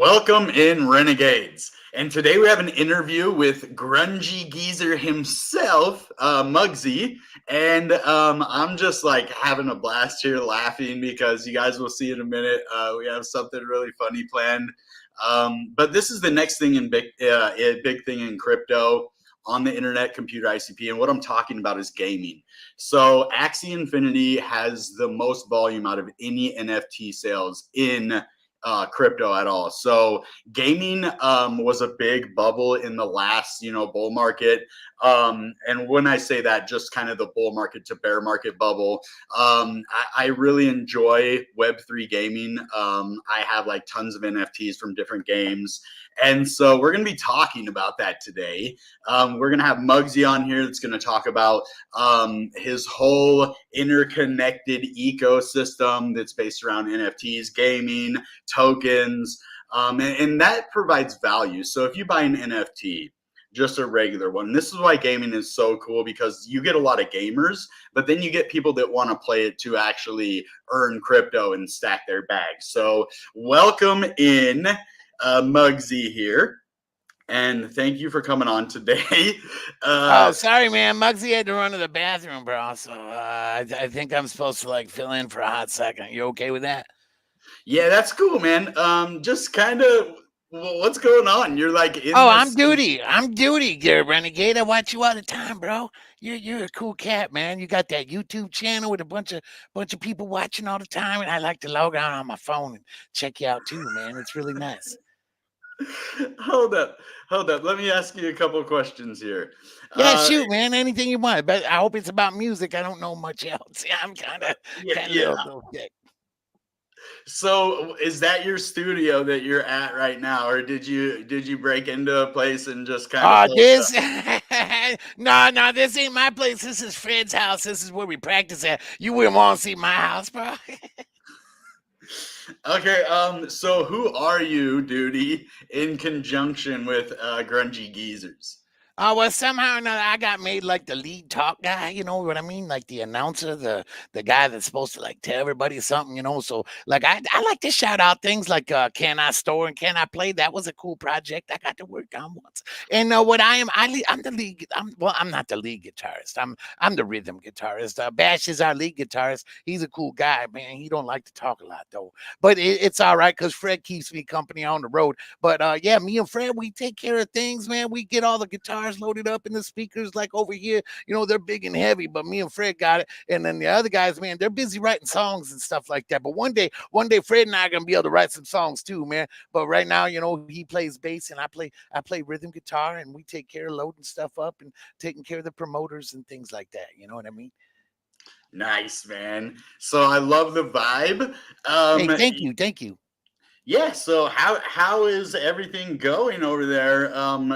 Welcome in, Renegades. And today we have an interview with Grungy Geezer himself, Muggzie. And I'm just like having a blast here laughing because you guys will see in a minute. We have something really funny planned. But this is the next thing in big thing in crypto on the internet, computer ICP. And what I'm talking about is gaming. So Axie Infinity has the most volume out of any NFT sales in crypto at all. So gaming was a big bubble in the last, bull market. And when I say that, just kind of the bull market to bear market bubble. I really enjoy Web3 gaming. I have like tons of NFTs from different games. And so we're going to be talking about that today. We're going to have Muggzie on here that's going to talk about his whole interconnected ecosystem that's based around NFTs, gaming, tokens, and that provides value. So if you buy an NFT, just a regular one, this is why gaming is so cool, because you get a lot of gamers, but then you get people that want to play it to actually earn crypto and stack their bags. So welcome in, Muggzie here. And thank you for coming on today. Oh, sorry, man. Muggzie had to run to the bathroom, bro. So I think I'm supposed to like fill in for a hot second. You okay with that? Yeah, that's cool, man. Just kind of, what's going on? You're like in I'm duty. I'm duty, dear Renegade. I watch you all the time, bro. You're a cool cat, man. You got that YouTube channel with a bunch of people watching all the time, and I like to log on my phone and check you out too, man. It's really nice. Hold up. Let me ask you a couple of questions here. Yeah, shoot, man. Anything you want. But I hope it's about music. I don't know much else. Yeah, I'm kind of little thick. So is that your studio that you're at right now, or did you break into a place and just kind of this no, this ain't my place. This is Fred's house. This is where we practice at. You wouldn't want to see my house, bro. Okay, so who are you, Duty, in conjunction with Grungy Geezers? Oh, well, somehow or another, I got made like the lead talk guy, you know what I mean? Like the announcer, the guy that's supposed to like tell everybody something, you know? So like I like to shout out things like Can I Store and Can I Play? That was a cool project I got to work on once. And what I'm the lead, I'm not the lead guitarist. I'm the rhythm guitarist. Bash is our lead guitarist. He's a cool guy, man. He don't like to talk a lot though. But it's all right because Fred keeps me company on the road. But yeah, me and Fred, we take care of things, man. We get all the guitars loaded up in the speakers like over here, you know, they're big and heavy, but me and Fred got it. And then the other guys, man, they're busy writing songs and stuff like that. But one day Fred and I are gonna be able to write some songs too, man. But right now, you know, he plays bass and I play rhythm guitar, and we take care of loading stuff up and taking care of the promoters and things like that. You know what I mean? Nice, man. So I love the vibe. Hey, thank you. Yeah, so how is everything going over there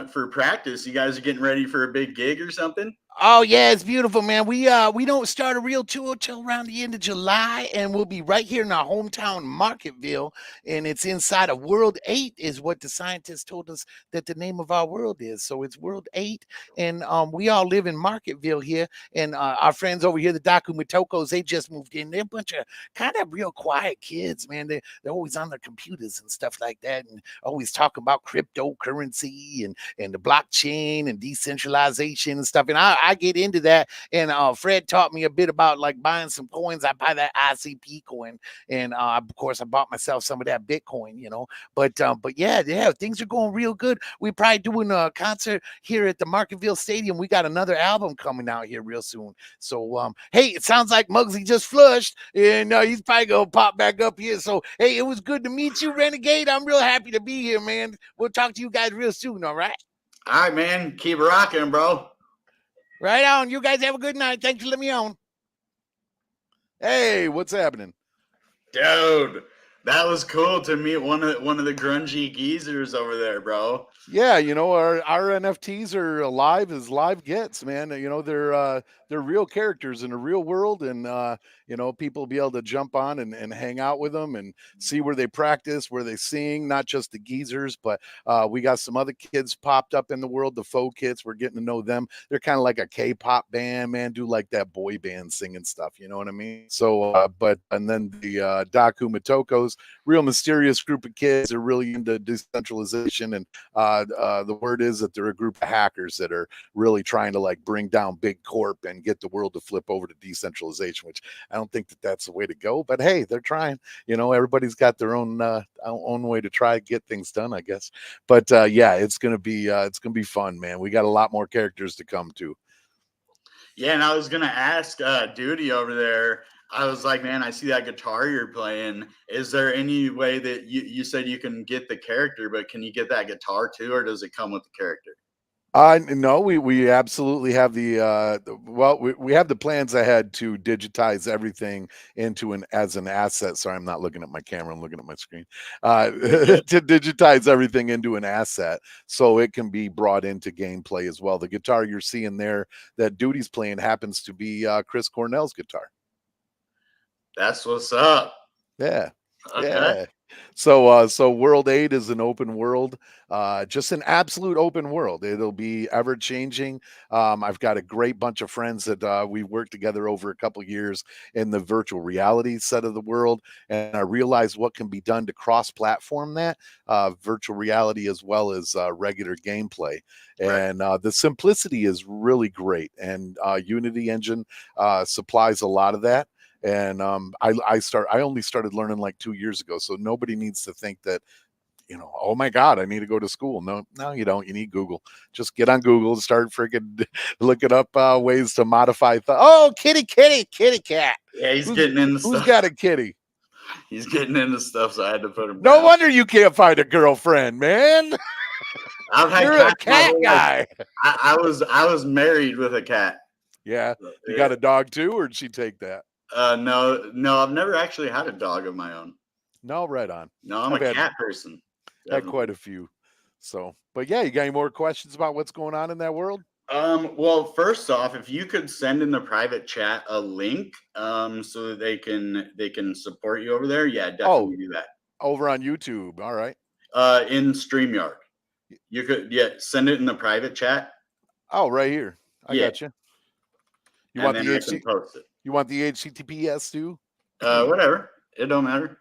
for practice? You guys are getting ready for a big gig or something? Oh yeah, it's beautiful, man. We don't start a real tour till around the end of July, and we'll be right here in our hometown Marketville, and it's inside of World 8 is what the scientists told us that the name of our world is. So it's World 8, and we all live in Marketville here, and our friends over here, the Matokos, they just moved in. They're a bunch of kind of real quiet kids, man. They're always on their computers and stuff like that, and always talking about cryptocurrency and the blockchain and decentralization and stuff. And I get into that, and Fred taught me a bit about like buying some coins. I buy that ICP coin, and of course I bought myself some of that Bitcoin, you know. But yeah, things are going real good. We're probably doing a concert here at the Marketville Stadium. We got another album coming out here real soon. So hey, it sounds like Muggzie just flushed, and he's probably gonna pop back up here. So hey, it was good to meet you, Renegade. I'm real happy to be here, man. We'll talk to you guys real soon. All right. All right, man. Keep rocking, bro. Right on. You guys have a good night. Thanks for letting me on. Hey, what's happening? Dude, that was cool to meet one of the Grungy Geezers over there, bro. Yeah, you know, our NFTs are alive as live gets, man. You know, they're real characters in a real world, and you know, people will be able to jump on and hang out with them and see where they practice, where they sing, not just the geezers, but we got some other kids popped up in the world, the faux kids. We're getting to know them. They're kind of like a K-pop band, man, do like that boy band singing stuff, you know what I mean? So and then the Matokos, this real mysterious group of kids. They're really into decentralization, and the word is that they're a group of hackers that are really trying to like bring down big corp and get the world to flip over to decentralization, which I don't think that that's the way to go. But hey, they're trying. You know, everybody's got their own way to try to get things done, I guess. But yeah, it's gonna be fun, man. We got a lot more characters to come too. Yeah, and I was gonna ask Duty over there. I was like, man, I see that guitar you're playing. Is there any way that you said you can get the character, but can you get that guitar too, or does it come with the character? No, we absolutely have we have the plans ahead to digitize everything into as an asset. Sorry, I'm not looking at my camera, I'm looking at my screen. To digitize everything into an asset so it can be brought into gameplay as well. The guitar you're seeing there that Duty's playing happens to be Chris Cornell's guitar. That's what's up. Yeah. Okay. Yeah. So World 8 is an open world, just an absolute open world. It'll be ever changing. I've got a great bunch of friends that we've worked together over a couple years in the virtual reality set of the world, and I realized what can be done to cross-platform that virtual reality as well as regular gameplay. And the simplicity is really great, and Unity Engine supplies a lot of that. And I only started learning like 2 years ago, so nobody needs to think that, you know, oh my God, I need to go to school. No, you don't. You need Google. Just get on Google and start freaking looking up ways to modify. Oh, kitty cat. Yeah, he's getting into stuff. Who's got a kitty? He's getting into stuff, so I had to put him. No wonder you can't find a girlfriend, man. I've had You're a cat guy. I was married with a cat. Yeah, you got a dog too, or did she take that? No, I've never actually had a dog of my own. No, right on. No, I'm a cat person. Had quite a few. So, but yeah, you got any more questions about what's going on in that world? Well, first off, if you could send in the private chat a link, so that they can support you over there, yeah, definitely do that. Over on YouTube, all right. In StreamYard, you could send it in the private chat. Oh, right here, I got you. You want the post it. You want the HTTPS too? Whatever, it don't matter.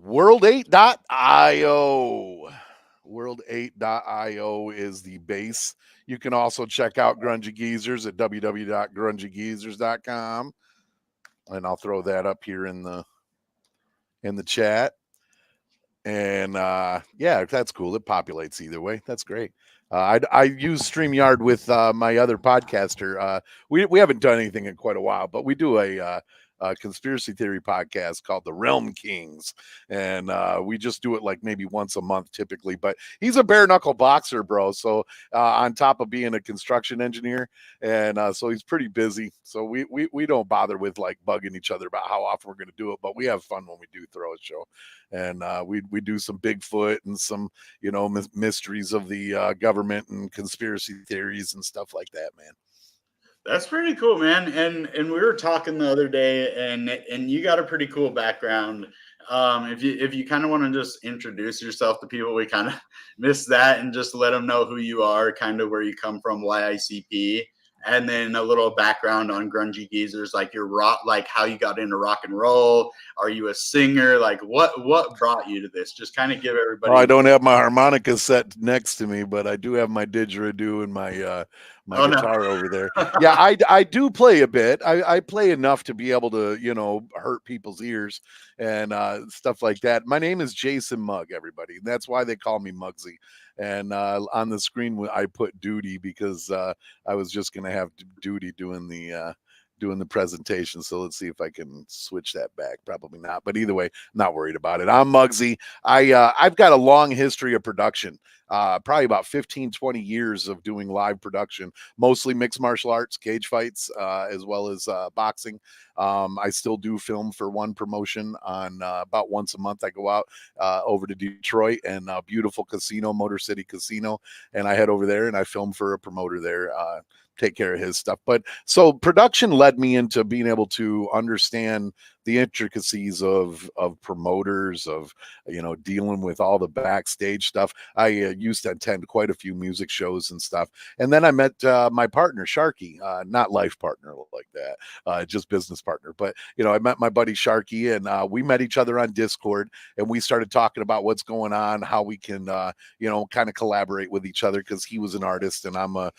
World8.io. World8.io is the base. You can also check out Grungy Geezers at www.grungygeezers.com. And I'll throw that up here in the chat. And yeah, that's cool. It populates either way. That's great. I use StreamYard with my other podcaster. We haven't done anything in quite a while, but we do a conspiracy theory podcast called The Realm Kings, and we just do it like maybe once a month typically. But he's a bare knuckle boxer, bro. So on top of being a construction engineer, and so he's pretty busy. So we don't bother with like bugging each other about how often we're going to do it, but we have fun when we do throw a show. And we do some Bigfoot and some, you know, mysteries of the government and conspiracy theories and stuff like that, man. That's pretty cool, man. And we were talking the other day, and you got a pretty cool background. If you kind of want to just introduce yourself to people, we kind of missed that, and just let them know who you are, kind of where you come from, why ICP, and then a little background on Grungy Geezers, like your rock, like how you got into rock and roll. Are you a singer? Like what brought you to this? Just kind of give everybody. Oh, I don't have my harmonica set next to me, but I do have my didgeridoo and my guitar over there. Yeah, I do play a bit. I play enough to be able to, you know, hurt people's ears and stuff like that. My name is Jason Mugg, everybody. That's why they call me Muggzie. And on the screen, I put Duty because I was just going to have Duty doing the presentation. So let's see if I can switch that back. Probably not. But either way, not worried about it. I'm Muggzie. I've got a long history of production. Probably about 15, 20 years of doing live production, mostly mixed martial arts, cage fights, as well as boxing. I still do film for one promotion on about once a month. I go out over to Detroit and beautiful casino, Motor City Casino, and I head over there and I film for a promoter there. take care of his stuff. But so production led me into being able to understand the intricacies of promoters, of dealing with all the backstage stuff. I used to attend quite a few music shows and stuff, and then I met my partner Sharky, not life partner like that, just business partner. But I met my buddy Sharky, and we met each other on Discord, and we started talking about what's going on, how we can kind of collaborate with each other, because he was an artist and I'm a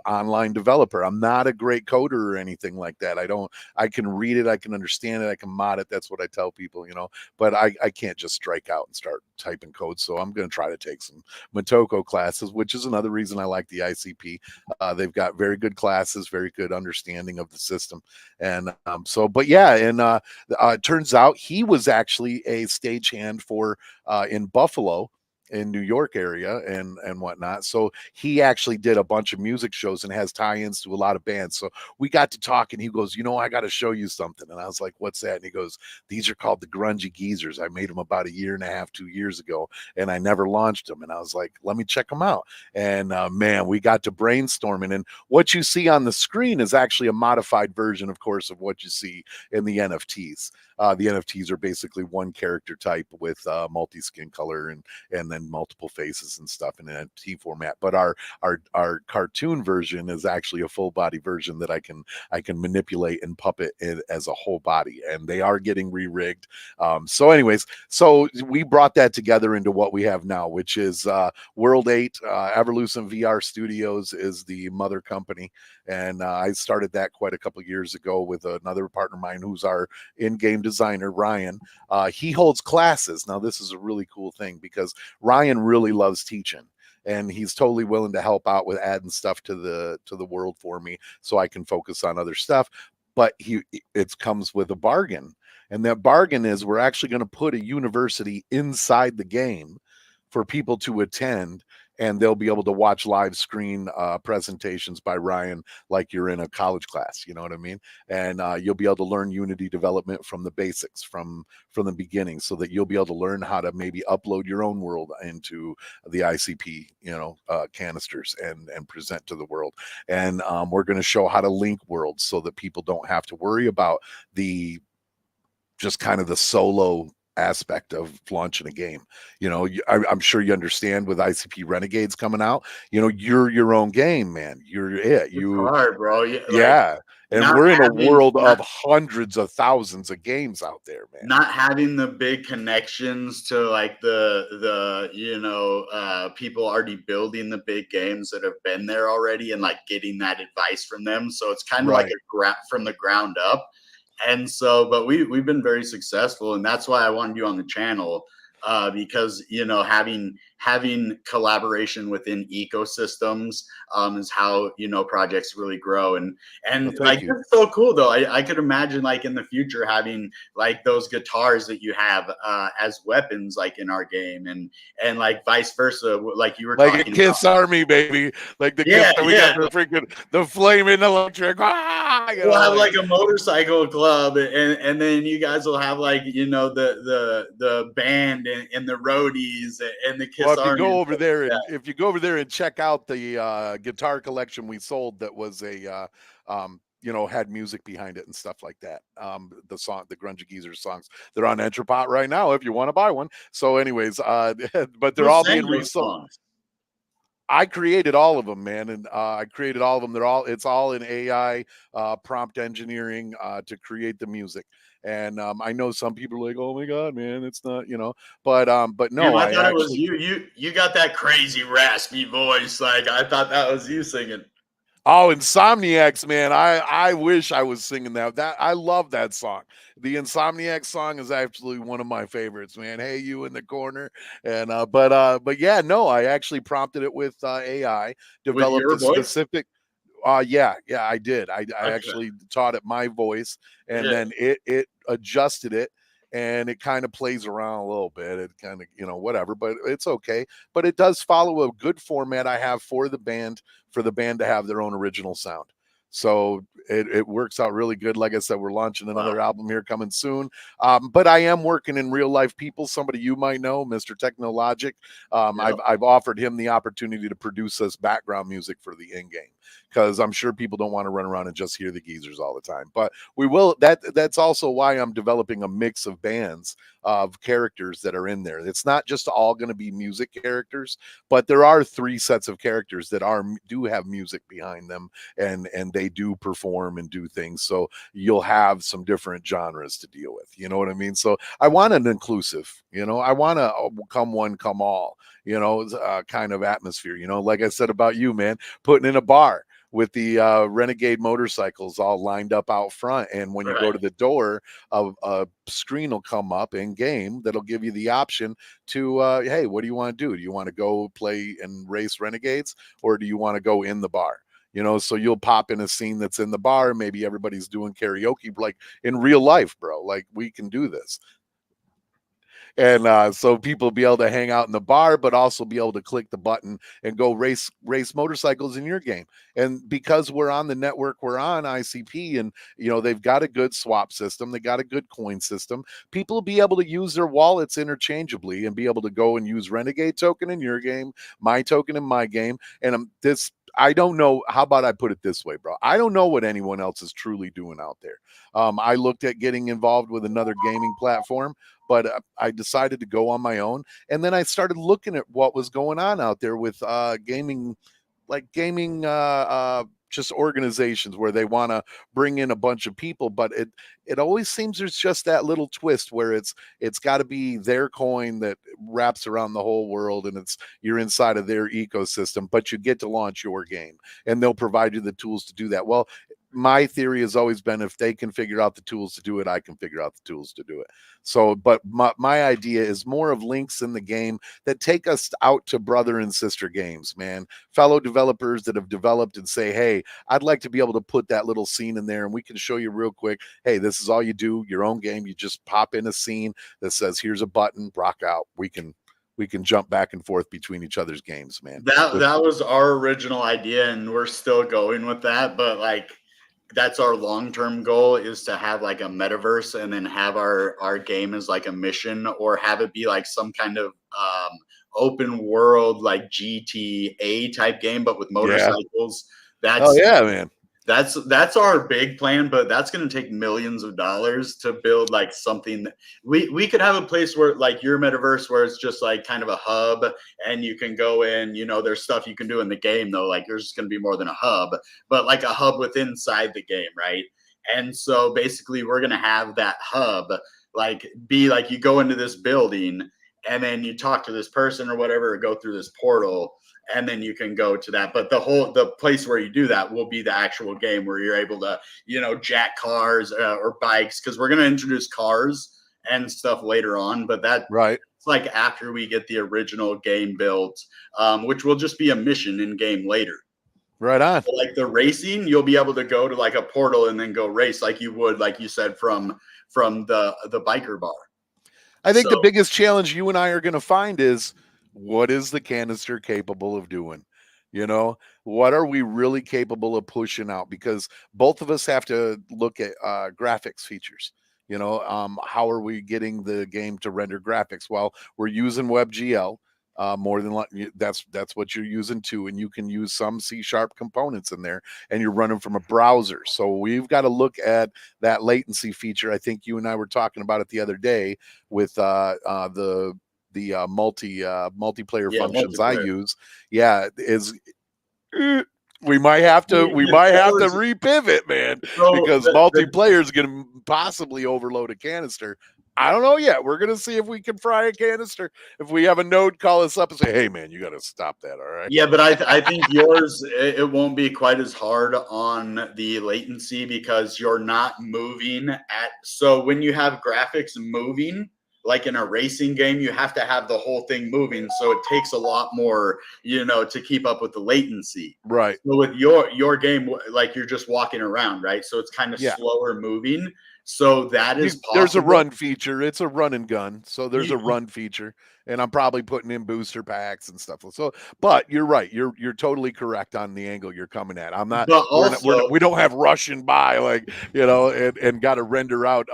online developer. I'm not a great coder or anything like that. I can read it, I can understand it, I can mod it. That's what I tell people, but I can't just strike out and start typing code. So I'm going to try to take some Motoko classes, which is another reason I like the ICP. They've got very good classes, very good understanding of the system. And but yeah, and it turns out he was actually a stagehand for in Buffalo, in New York area and whatnot. So he actually did a bunch of music shows and has tie-ins to a lot of bands. So we got to talk, and he goes, I got to show you something. And I was like, what's that? And he goes, these are called the Grungy Geezers. I made them about 1.5 years, 2 years ago, and I never launched them. And I was like, let me check them out. And man, we got to brainstorming. And what you see on the screen is actually a modified version, of course, of what you see in the NFTs. The NFTs are basically one character type with multi-skin color and then multiple faces and stuff in an NFT format. But our cartoon version is actually a full body version that I can manipulate and puppet it as a whole body, and they are getting re-rigged. So anyways, so we brought that together into what we have now, which is World 8. Evolution VR Studios is the mother company, and I started that quite a couple of years ago with another partner of mine who's our in-game designer, Ryan. He holds classes. Now this is a really cool thing because Ryan really loves teaching, and he's totally willing to help out with adding stuff to the world for me so I can focus on other stuff. But it comes with a bargain, and that bargain is we're actually going to put a university inside the game for people to attend, and they'll be able to watch live screen presentations by Ryan like you're in a college class. You know what I mean? And you'll be able to learn Unity development from the basics, from the beginning, so that you'll be able to learn how to maybe upload your own world into the ICP, canisters and present to the world. And we're going to show how to link worlds so that people don't have to worry about the just kind of the solo aspect of launching a game. I'm sure you understand with ICP Renegades coming out, you're your own game, man. You're it. It's hard, bro. Yeah. And we're in a world of hundreds of thousands of games out there, man. Not having the big connections to like the people already building the big games that have been there already, and like getting that advice from them. So it's kind of like a from the ground up. And so, but we've been very successful, and that's why I wanted you on the channel, because having collaboration within ecosystems is how projects really grow. And like it's so cool though. I could imagine like in the future having like those guitars that you have as weapons like in our game, and like vice versa, like you were like talking a Kiss about. Army, baby. Like the Kiss, we got the flaming electric. We'll have like a motorcycle club, and then you guys will have like the band and the roadies and the Kiss Army. If you go over there and check out the guitar collection we sold, that was a had music behind it and stuff like that. The Grungy Geezers songs, they're on Entrepot right now if you want to buy one. So anyways, but they're all being resold. I created all of them, man, and I created all of them. It's all in AI prompt engineering to create the music. And I know some people are like, "Oh my god, man, it's not," but no, I thought it was you. You got that crazy raspy voice. Like I thought that was you singing. Oh, Insomniacs, man. I wish I was singing that. I love that song. The Insomniacs song is absolutely one of my favorites, man. Hey, you in the corner. And but yeah, no, I actually prompted it with AI, developed a specific yeah, I did. I actually taught it my voice, and then it adjusted it, and it kind of plays around a little bit. It kind of, whatever, but it's okay. But it does follow a good format I have for the band to have their own original sound. So it works out really good. Like I said, we're launching another album here coming soon. But I am working in real life people. Somebody you might know, Mr. Technologic. I've offered him the opportunity to produce us background music for the in game, because I'm sure people don't want to run around and just hear the geezers all the time. But we will. That's also why I'm developing a mix of bands of characters that are in there. It's not just all going to be music characters, but there are 3 sets of characters that do have music behind them, and they do perform and do things. So you'll have some different genres to deal with. You know what I mean? So I want an inclusive. I want to come one, come all. Kind of atmosphere. Like I said about you, man, putting in a bar with the Renegade motorcycles all lined up out front, and when you go to the door, a screen will come up in game that'll give you the option to hey, what do you want to do? Do you want to go play and race Renegades, or do you want to go in the bar? So you'll pop in a scene that's in the bar. Maybe everybody's doing karaoke, like in real life, bro. Like, we can do this. And so people be able to hang out in the bar, but also be able to click the button and go race motorcycles in your game. And because we're on the network, we're on ICP, and they've got a good swap system, they got a good coin system. People will be able to use their wallets interchangeably and be able to go and use Renegade token in your game, my token in my game. And I don't know. How about I put it this way, bro? I don't know what anyone else is truly doing out there. I looked at getting involved with another gaming platform, but I decided to go on my own. And then I started looking at what was going on out there with gaming, just organizations where they want to bring in a bunch of people, but it always seems there's just that little twist where it's got to be their coin that wraps around the whole world, and you're inside of their ecosystem, but you get to launch your game, and they'll provide you the tools to do that. Well, my theory has always been, if they can figure out the tools to do it, I can figure out the tools to do it. So, but my idea is more of links in the game that take us out to brother and sister games, man. Fellow developers that have developed and say, hey, I'd like to be able to put that little scene in there, and we can show you real quick, hey, this is all you do, your own game. You just pop in a scene that says, here's a button, rock out. We can jump back and forth between each other's games, man. That was our original idea, and we're still going with that. But like, that's our long-term goal, is to have like a metaverse, and then have our game as like a mission, or have it be like some kind of open world, like GTA type game, but with motorcycles. Oh yeah, man. That's our big plan, but that's going to take millions of dollars to build like something. We could have a place where, like your metaverse, where it's just like kind of a hub, and you can go in, there's stuff you can do in the game though. Like, there's going to be more than a hub, but like a hub within inside the game. Right. And so basically we're going to have that hub, like, be like, you go into this building, and then you talk to this person or whatever, or go through this portal, and then you can go to that. But the place where you do that will be the actual game, where you're able to, jack cars or bikes, because we're going to introduce cars and stuff later on. But that's like after we get the original game built, which will just be a mission in game later. Right on. So like the racing, you'll be able to go to like a portal and then go race like you would, like you said, from the biker bar. I think the biggest challenge you and I are going to find is, what is the canister capable of doing? What are we really capable of pushing out? Because both of us have to look at graphics features. How are we getting the game to render graphics? Well, we're using WebGL. More than that's what you're using too, and you can use some C# components in there, and you're running from a browser. So we've got to look at that latency feature. I think you and I were talking about it the other day with the multiplayer functions I use. We might have to repivot, man, because multiplayer is going to possibly overload a canister. I don't know yet. We're going to see if we can fry a canister. If we have a node call us up and say, hey, man, you got to stop that. All right. Yeah, but I think yours, it won't be quite as hard on the latency, because you're not moving so when you have graphics moving, like in a racing game, you have to have the whole thing moving. So it takes a lot more, to keep up with the latency. Right. So with your game, like, you're just walking around, right? So it's kind of slower moving. So that is possible. There's a run feature. It's a run and gun. So there's Yeah. a run feature, and I'm probably putting in booster packs and stuff. So, but you're right. You're totally correct on the angle you're coming at. I'm not. But We don't have Russian by like and got to render out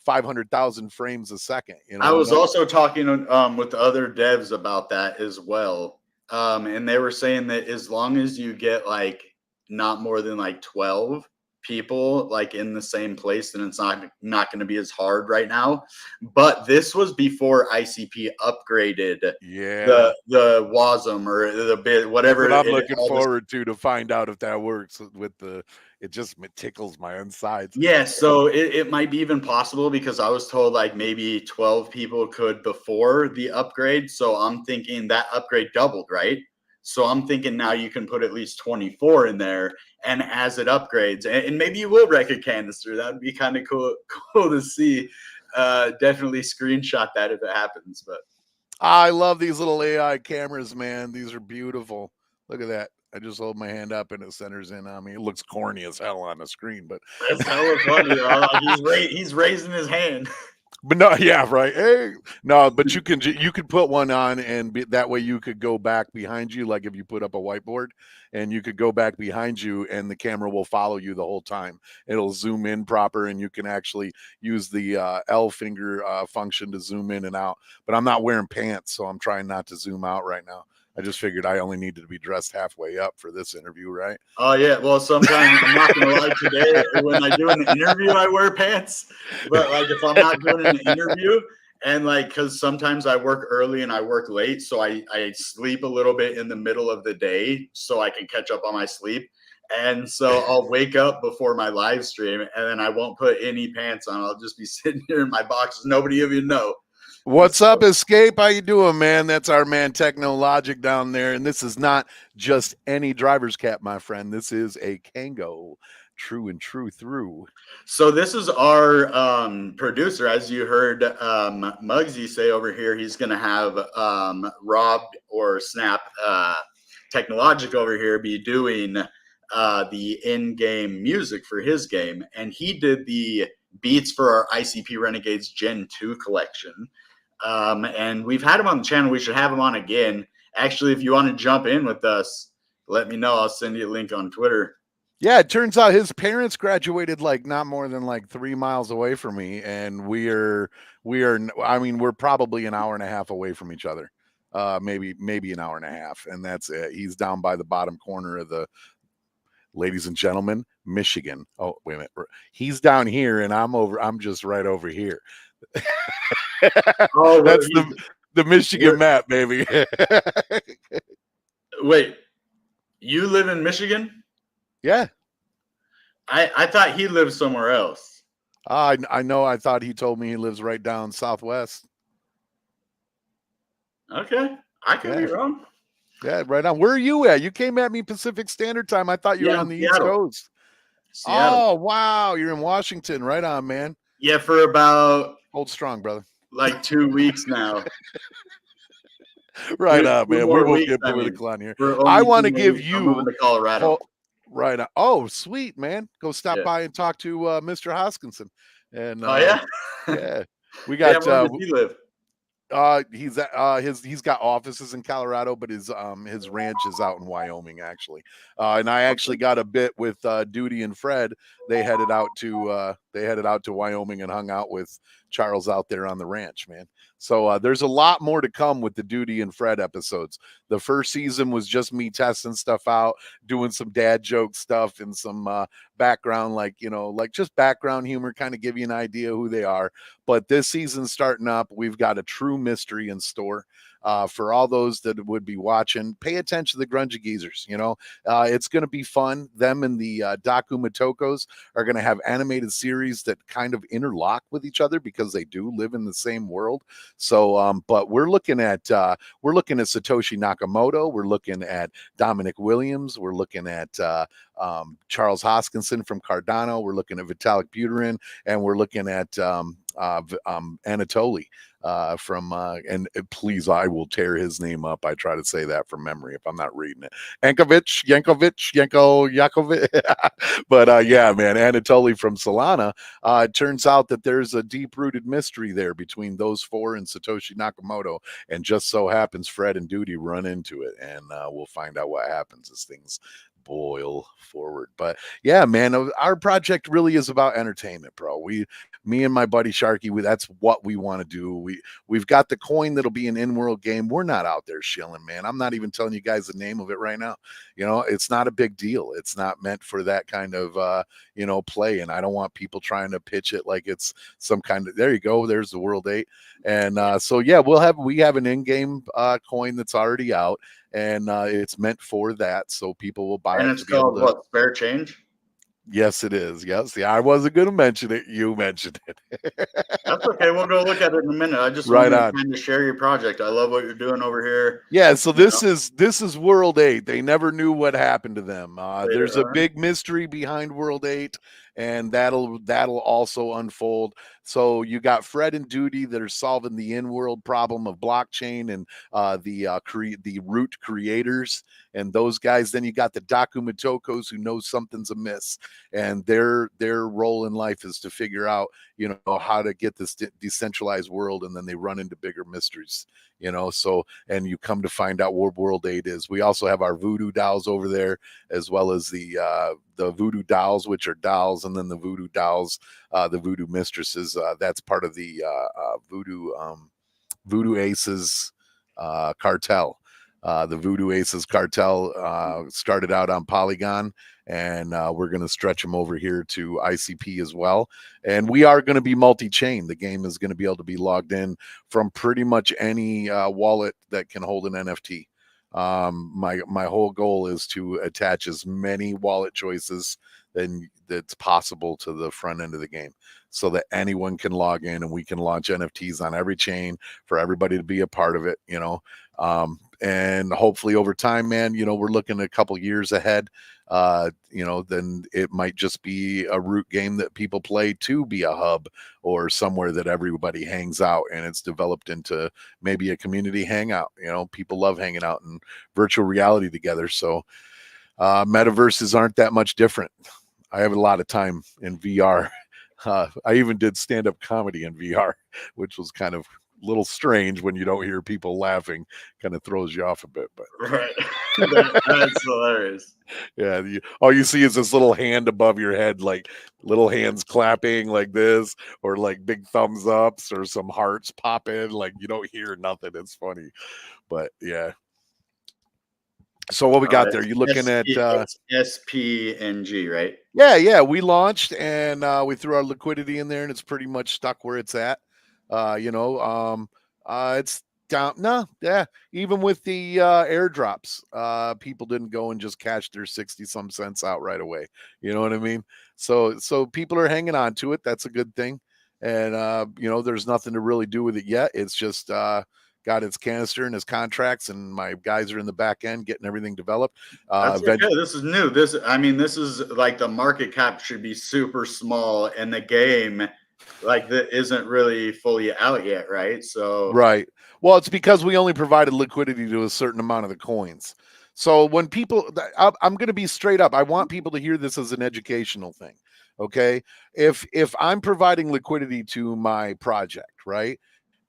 500,000 frames a second. I was also talking with other devs about that as well, and they were saying that as long as you get like not more than like 12 people like in the same place, then it's not going to be as hard right now. But this was before ICP upgraded the WASM or the bit whatever. That's what I'm looking forward to find out if that works with the. It tickles my insides. Yeah, so it might be even possible because I was told like maybe 12 people could before the upgrade. So I'm thinking that upgrade doubled, right? So I'm thinking now you can put at least 24 in there, and as it upgrades, and maybe you will wreck a canister. That would be kind of cool to see. Definitely screenshot that if it happens. But I love these little AI cameras, man. These are beautiful. Look at that. I just hold my hand up and it centers in on me. It looks corny as hell on the screen, but that's hella funny. He's raising his hand. But no, yeah, right. Hey, no, but you could put one on, and that way you could go back behind you, like if you put up a whiteboard, and you could go back behind you, and the camera will follow you the whole time. It'll zoom in proper, and you can actually use the L finger function to zoom in and out. But I'm not wearing pants, so I'm trying not to zoom out right now. I just figured I only needed to be dressed halfway up for this interview, right? Oh yeah. Well, sometimes I'm not gonna lie. Today, when I do an interview, I wear pants. But like, if I'm not doing an interview, and like, because sometimes I work early and I work late, so I sleep a little bit in the middle of the day so I can catch up on my sleep. And so I'll wake up before my live stream, and then I won't put any pants on. I'll just be sitting here in my boxes. Nobody even know. What's up, Escape? How you doing, man? That's our man Technologic down there, and this is not just any driver's cap, my friend. This is a Kango, true and true through. So this is our producer, as you heard Muggzie say over here. He's going to have Rob or Snap Technologic over here be doing the in-game music for his game, and he did the beats for our ICP Renegades Gen 2 collection. And we've had him on the channel. We should have him on again. Actually, if you want to jump in with us, let me know. I'll send you a link on Twitter. Yeah, it turns out his parents graduated like not more than like 3 miles away from me, and we're probably an hour and a half away from each other. Maybe an hour and a half, and that's it. He's down by the bottom corner of the, ladies and gentlemen, Michigan. Oh, wait a minute. He's down here and I'm just right over here. Oh, that's the Michigan map, baby. Wait, you live in Michigan? Yeah. I thought he lived somewhere else. I know. I thought he told me he lives right down southwest. Okay. I could be wrong. Yeah, right on. Where are you at? You came at me Pacific Standard Time. I thought you were on the East Coast. Seattle. Oh, wow. You're in Washington. Right on, man. Yeah, for about... Hold strong, brother. Like 2 weeks now. Right on, man. We won't get political on here. I want to give you... I'm moving to Colorado. Right on. Oh, sweet, man. Go stop by and talk to Mr. Hoskinson. And, oh, yeah? Yeah. We got... where does he live? He's got offices in Colorado, but his ranch is out in Wyoming, actually. And I actually got a bit with Duty and Fred. They headed out to Wyoming and hung out with Charles out there on the ranch, man. So there's a lot more to come with the Duty and Fred episodes. The first season was just me testing stuff out, doing some dad joke stuff and some background, like just background humor, kind of give you an idea who they are. But this season's starting up. We've got a true mystery in store. For all those that would be watching, pay attention to the Grungy Geezers. It's going to be fun. Them and the Daku Matokos are going to have animated series that kind of interlock with each other because they do live in the same world. So, but we're looking at Satoshi Nakamoto. We're looking at Dominic Williams. We're looking at Charles Hoskinson from Cardano. We're looking at Vitalik Buterin, and we're looking at Anatoly from and please, I will tear his name up. I try to say that from memory if I'm not reading it. Yakovic. But yeah, man, Anatoly from Solana. It turns out that there's a deep-rooted mystery there between those four and Satoshi Nakamoto, and just so happens Fred and Duty run into it, and we'll find out what happens as things boil forward. But yeah, man, our project really is about entertainment, bro. Me and my buddy Sharky, that's what we want to do. We've got the coin that'll be an in-world game. We're not out there shilling, man. I'm not even telling you guys the name of it right now. You know, it's not a big deal. It's not meant for that kind of you know, play, and I don't want people trying to pitch it like it's some kind of, there you go, there's the World 8. And so yeah, we have an in-game coin that's already out, and it's meant for that, so people will buy it. And it's called what? Spare change? Yes, it is. Yes. Yeah, I wasn't going to mention it. You mentioned it. That's okay. We'll go look at it in a minute. I just right want to kind of share your project. I love what you're doing over here. Yeah. So this is World 8. They never knew what happened to them. There's a big mystery behind World 8, and that'll also unfold. So you got Fred and Duty that are solving the in-world problem of blockchain and the root creators and those guys. Then you got the Dokumatokos who know something's amiss, and their role in life is to figure out, you know, how to get this decentralized world, and then they run into bigger mysteries, you know. So, and you come to find out what World 8 is. We also have our voodoo dolls over there, as well as the voodoo dolls, which are dolls, and then the voodoo dolls, the voodoo mistresses. That's part of the voodoo aces cartel. The Voodoo Aces cartel started out on Polygon, and we're going to stretch them over here to ICP as well. And we are going to be multi-chain. The game is going to be able to be logged in from pretty much any wallet that can hold an NFT. My whole goal is to attach as many wallet choices that's possible to the front end of the game, so that anyone can log in and we can launch NFTs on every chain for everybody to be a part of it, you know. And hopefully over time, man, you know, we're looking a couple years ahead. You know, then it might just be a root game that people play to be a hub or somewhere that everybody hangs out, and it's developed into maybe a community hangout. You know, people love hanging out in virtual reality together. So metaverses aren't that much different. I have a lot of time in VR. I even did stand-up comedy in VR, which was kind of a little strange when you don't hear people laughing. Kind of throws you off a bit, but right. That's hilarious. Yeah, all you see is this little hand above your head, like little hands clapping like this, or like big thumbs ups, or some hearts pop in. Like you don't hear nothing. It's funny, but yeah. So what we got there? You're looking at SPNG, right? Yeah. We launched, and we threw our liquidity in there, and it's pretty much stuck where it's at. You know, it's down. No, yeah. Even with the airdrops, people didn't go and just cash their 60 some cents out right away. You know what I mean? So people are hanging on to it. That's a good thing. And you know, there's nothing to really do with it yet. It's just got its canister and its contracts, and my guys are in the back end getting everything developed. That's okay. This is new. This is like the market cap should be super small, and the game like that isn't really fully out yet, right? So right. Well, it's because we only provided liquidity to a certain amount of the coins. So when people, I'm going to be straight up. I want people to hear this as an educational thing. Okay. If I'm providing liquidity to my project, right,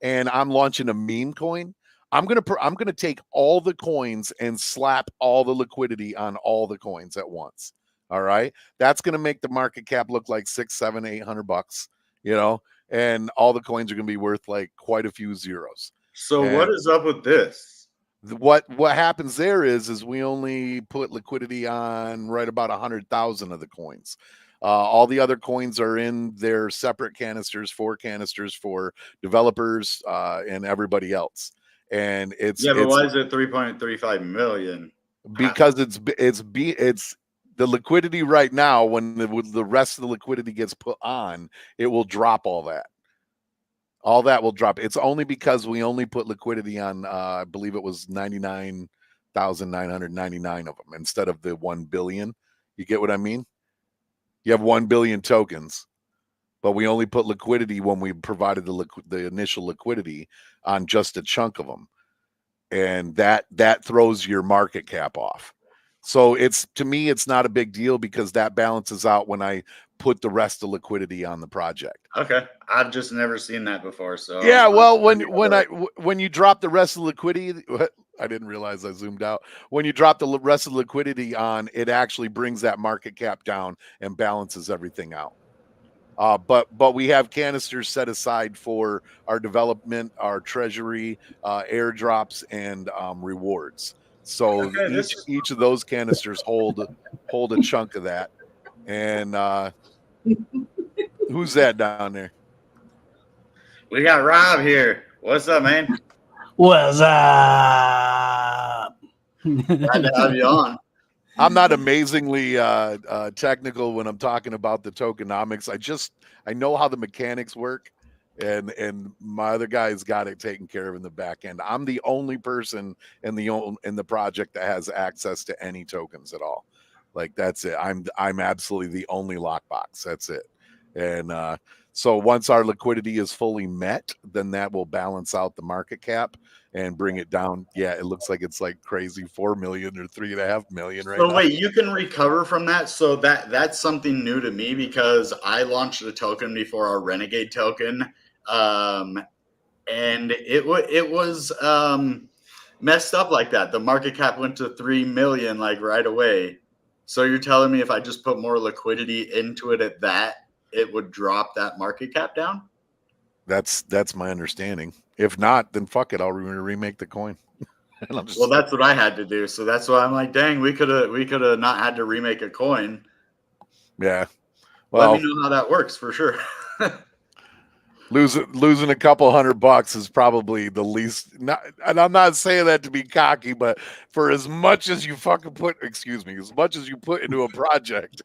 and I'm launching a meme coin, I'm gonna take all the coins and slap all the liquidity on all the coins at once. All right. That's gonna make the market cap look like $600, $700, $800, you know, and all the coins are gonna be worth like quite a few zeros. So what is up with this? What happens there is we only put liquidity on right about 100,000 of the coins. All the other coins are in their separate canisters, 4 canisters for developers and everybody else. And it's but why is it 3.35 million? Because it's the liquidity right now. When the rest of the liquidity gets put on, it will drop all that. All that will drop. It's only because we only put liquidity on, I believe it was 99,999 of them instead of the 1 billion. You get what I mean? You have 1 billion tokens. but we only put liquidity when we provided the initial liquidity on just a chunk of them, and that throws your market cap off. So to me, it's not a big deal because that balances out when I put the rest of liquidity on the project. Okay, I've just never seen that before. So Yeah, well, when you drop the rest of the liquidity, I didn't realize I zoomed out. When you drop the rest of the liquidity on, it actually brings that market cap down and balances everything out. But we have canisters set aside for our development, our treasury, airdrops, and rewards. So okay, each of those canisters hold a chunk of that. And who's that down there? we got Rob here. What's up, man? What's up? Glad to have you on. I'm not amazingly technical when I'm talking about the tokenomics. I know how the mechanics work, and my other guys got it taken care of in the back end. I'm the only person in the project that has access to any tokens at all. Like, that's it. I'm absolutely the only lockbox. That's it. And so once our liquidity is fully met, then that will balance out the market cap and bring it down. Yeah, it looks like it's like crazy 4 million or 3.5 million right now. So wait, you can recover from that? So that's something new to me because I launched a token before our Renegade token, and it was messed up like that. The market cap went to 3 million like right away. So you're telling me if I just put more liquidity into it at that, it would drop that market cap down? That's my understanding. If not, then fuck it, I'll remake the coin. Well, that's what I had to do. So that's why I'm like, dang, we could have not had to remake a coin. Yeah. Well, let me know how that works for sure. Losing a couple $100 is probably the least. And I'm not saying that to be cocky, but for as much as you as much as you put into a project,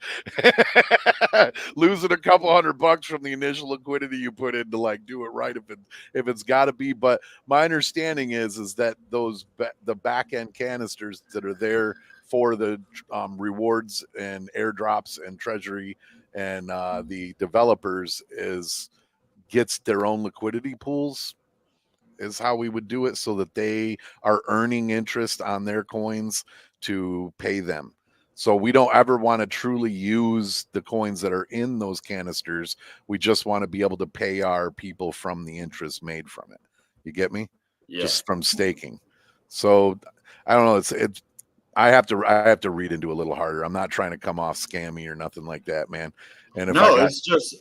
losing a couple $100 from the initial liquidity you put in to like do it right if it's got to be. But my understanding is that the back end canisters that are there for the rewards and airdrops and treasury and the developers gets their own liquidity pools is how we would do it, so that they are earning interest on their coins to pay them. So we don't ever want to truly use the coins that are in those canisters. We just want to be able to pay our people from the interest made from it. You get me? Yeah. Just from staking. So I don't know. It's I have to read into a little harder. I'm not trying to come off scammy or nothing like that, man. And it's just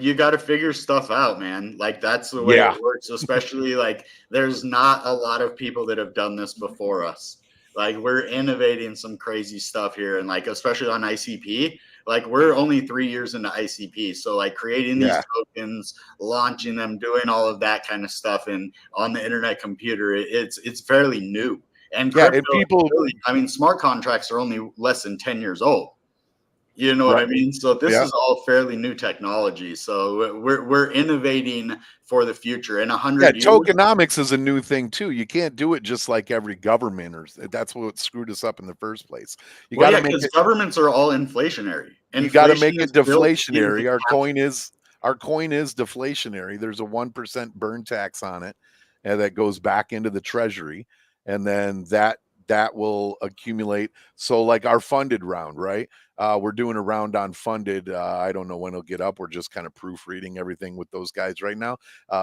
you got to figure stuff out, man. Like, that's the way it works. Especially like there's not a lot of people that have done this before us. Like, we're innovating some crazy stuff here, and like especially on ICP, like we're only 3 years into ICP, so like creating these tokens, launching them, doing all of that kind of stuff, and on the internet computer, it's fairly new. And crypto, smart contracts are only less than 10 years old. You know what I mean? So this is all fairly new technology. So we're innovating for the future. In 100 years, tokenomics is a new thing too. You can't do it just like every government, or that's what screwed us up in the first place. You got to make it. Governments are all inflationary. You got to make it deflationary. Our coin is deflationary. There's a 1% burn tax on it, and that goes back into the treasury, and then that will accumulate. So like our funded round, right? We're doing a round on funded. I don't know when it'll get up. We're just kind of proofreading everything with those guys right now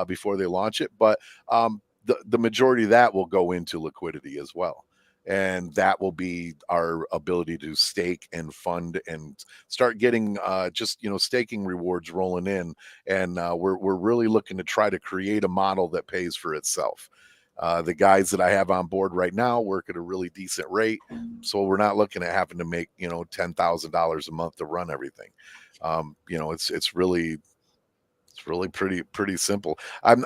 before they launch it. But the majority of that will go into liquidity as well. And that will be our ability to stake and fund and start getting staking rewards rolling in. And we're really looking to try to create a model that pays for itself. The guys that I have on board right now work at a really decent rate, so we're not looking at having to make $10,000 a month to run everything. It's really pretty simple. And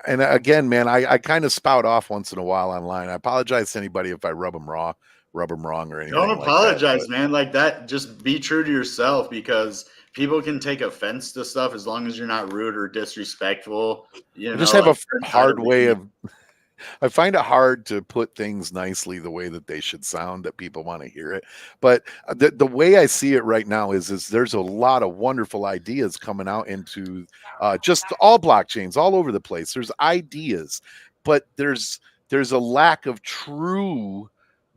again, man, I kind of spout off once in a while online. I apologize to anybody if I rub them wrong or anything. Don't apologize, man. Like that, just be true to yourself, because people can take offense to stuff as long as you're not rude or disrespectful. Just have a hard way of I find it hard to put things nicely the way that they should sound, that people want to hear it. But the way I see it right now is there's a lot of wonderful ideas coming out into just all blockchains all over the place. There's ideas, but there's a lack of true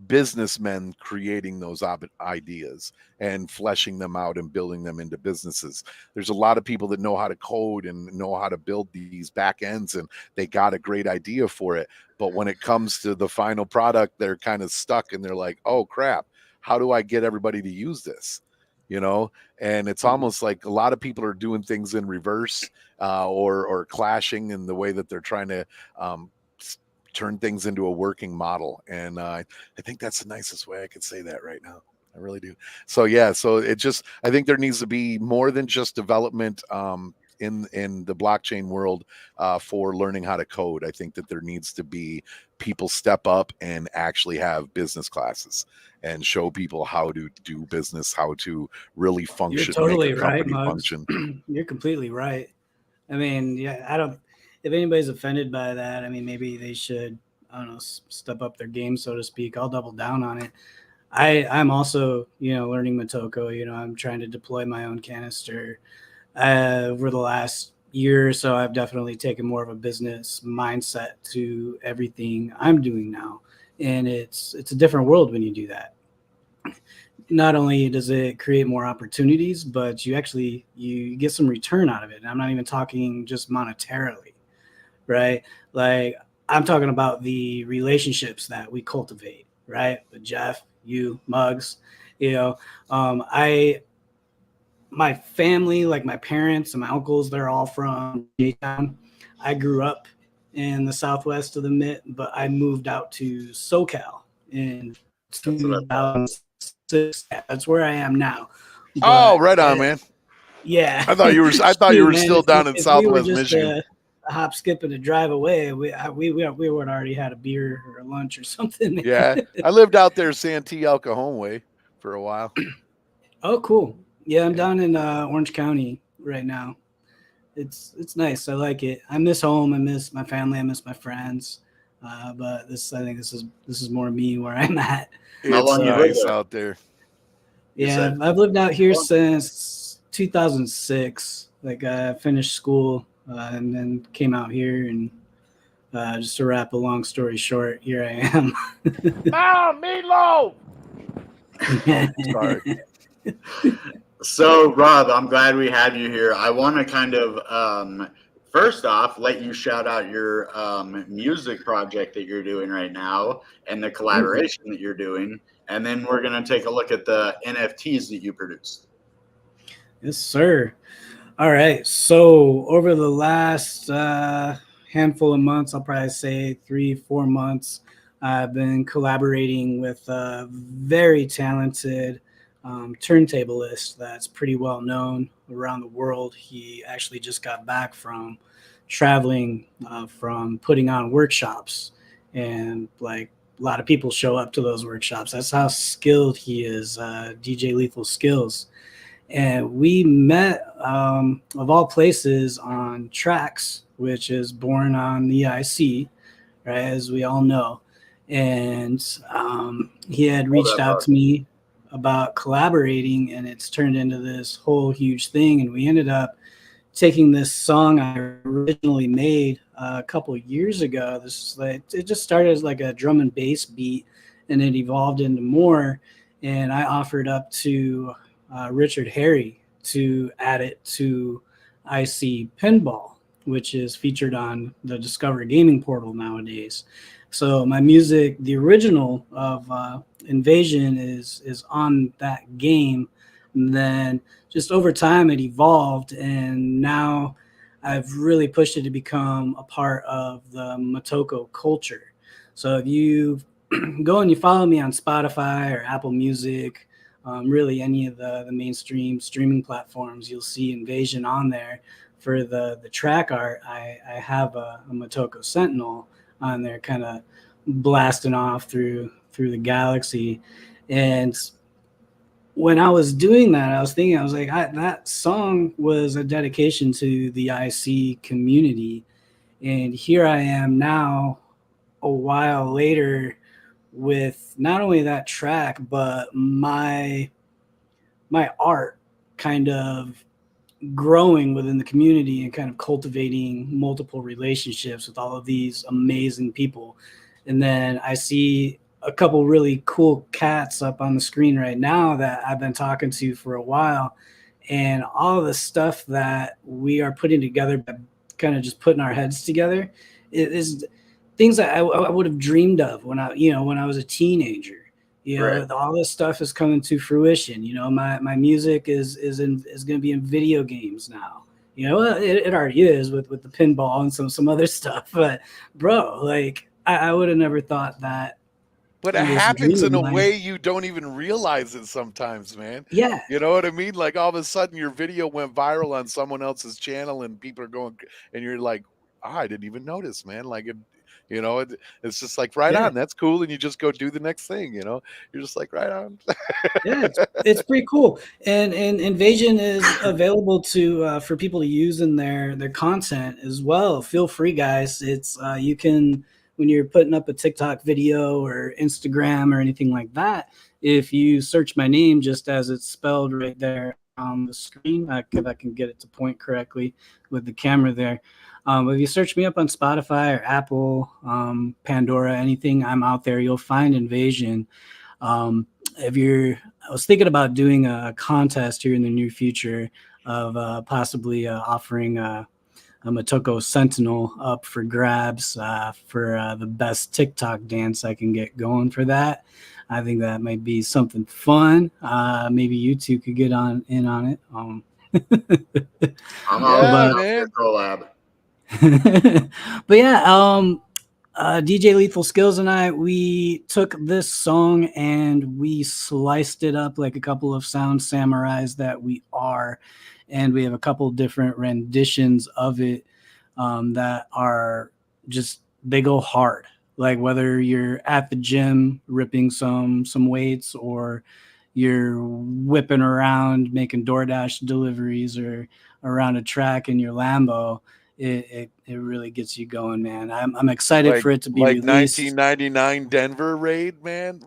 businessmen creating those ideas and fleshing them out and building them into businesses. There's a lot of people that know how to code and know how to build these back ends, and they got a great idea for it. But when it comes to the final product, they're kind of stuck and they're like, oh crap, how do I get everybody to use this? You know, and it's almost like a lot of people are doing things in reverse or clashing in the way that they're trying to turn things into a working model. And I think that's the nicest way I could say that right now. I really do. So yeah, so it just, I think there needs to be more than just development in the blockchain world for learning how to code. I think that there needs to be people step up and actually have business classes and show people how to do business, how to really function. You're totally make a right, company Muggs. function. You're completely right. I mean, yeah, I don't. If anybody's offended by that, I mean, maybe they should, I don't know, step up their game, so to speak. I'll double down on it. I'm also, learning Motoko. I'm trying to deploy my own canister. Over the last year or so, I've definitely taken more of a business mindset to everything I'm doing now, and it's a different world when you do that. Not only does it create more opportunities, but you get some return out of it. And I'm not even talking just monetarily, right? Like, I'm talking about the relationships that we cultivate, right? With Jeff, you, Muggs, my family, like my parents and my uncles, they're all from J-Town. I grew up in the southwest of the Mitt, but I moved out to SoCal in 2006. That's where I am now. Oh, right on, man. Yeah. I thought you were still down in Southwest Michigan. A hop, skip, and a drive away, we would already had a beer or a lunch or something. Yeah, I lived out there Santee El Cajon way for a while. Oh, cool. Yeah, I'm down in Orange County right now. It's nice. I like it. I miss home. I miss my family. I miss my friends. But I think this is more me where I'm at. It's nice out there. Yeah, I've lived out here since 2006. Like, I finished school and then came out here, and just to wrap a long story short, here I am. Meatloaf! Sorry. So, Rob, I'm glad we had you here. I want to kind of, first off, let you shout out your music project that you're doing right now and the collaboration that you're doing. And then we're going to take a look at the NFTs that you produced. Yes, sir. All right. So over the last handful of months, I'll probably say 3-4 months, I've been collaborating with a very talented turntablist that's pretty well known around the world. He actually just got back from traveling, from putting on workshops, and like a lot of people show up to those workshops. That's how skilled he is, DJ Lethal Skills. And we met, of all places, on Tracks, which is born on the IC, right, as we all know. And he had reached out to me about collaborating, and it's turned into this whole huge thing. And we ended up taking this song I originally made a couple of years ago. It just started as like a drum and bass beat, and it evolved into more. And I offered up to Richard Harry to add it to IC Pinball, which is featured on the Discover Gaming portal nowadays. So my music, the original of Invasion, is on that game. And then just over time it evolved, and now I've really pushed it to become a part of the Motoko culture. So if you go and you follow me on Spotify or Apple Music, really any of the mainstream streaming platforms, you'll see Invasion on there. For the track art, I have a Motoko Sentinel on there, kind of blasting off through the galaxy. And when I was doing that, I was thinking, I was like, that song was a dedication to the IC community. And here I am now, a while later with not only that track, but my art kind of growing within the community and kind of cultivating multiple relationships with all of these amazing people. And then I see a couple really cool cats up on the screen right now that I've been talking to for a while. And all the stuff that we are putting together by kind of just putting our heads together is things that I would have dreamed of when I was a teenager. Right. All this stuff is coming to fruition. My music is going to be in video games now. It already is with the pinball and some other stuff. But bro, like I would have never thought that. But it happens in a way you don't even realize it sometimes, man. Yeah. You know what I mean? Like all of a sudden your video went viral on someone else's channel and people are going, and you're like, oh, I didn't even notice, man. Like, it's just like, right on. That's cool. And you just go do the next thing, You're just like, right on. Yeah, it's pretty cool. And Invasion is available for people to use in their content as well. Feel free, guys. It's you can, when you're putting up a TikTok video or Instagram or anything like that, if you search my name just as it's spelled right there on the screen, if I can get it to point correctly with the camera there. If you search me up on Spotify or Apple, Pandora, anything, I'm out there. You'll find Invasion. I was thinking about doing a contest here in the near future of possibly offering a Motoko Sentinel up for grabs for the best TikTok dance I can get going for that. I think that might be something fun. Maybe you two could get in on it. I'm all about collab. But yeah, DJ Lethal Skills and I, we took this song and we sliced it up like a couple of sound samurais that we are. And we have a couple different renditions of it that are just, they go hard. Like whether you're at the gym ripping some weights or you're whipping around making DoorDash deliveries or around a track in your Lambo, it really gets you going, man. I'm excited for it to be like released. 1999 Denver raid, man.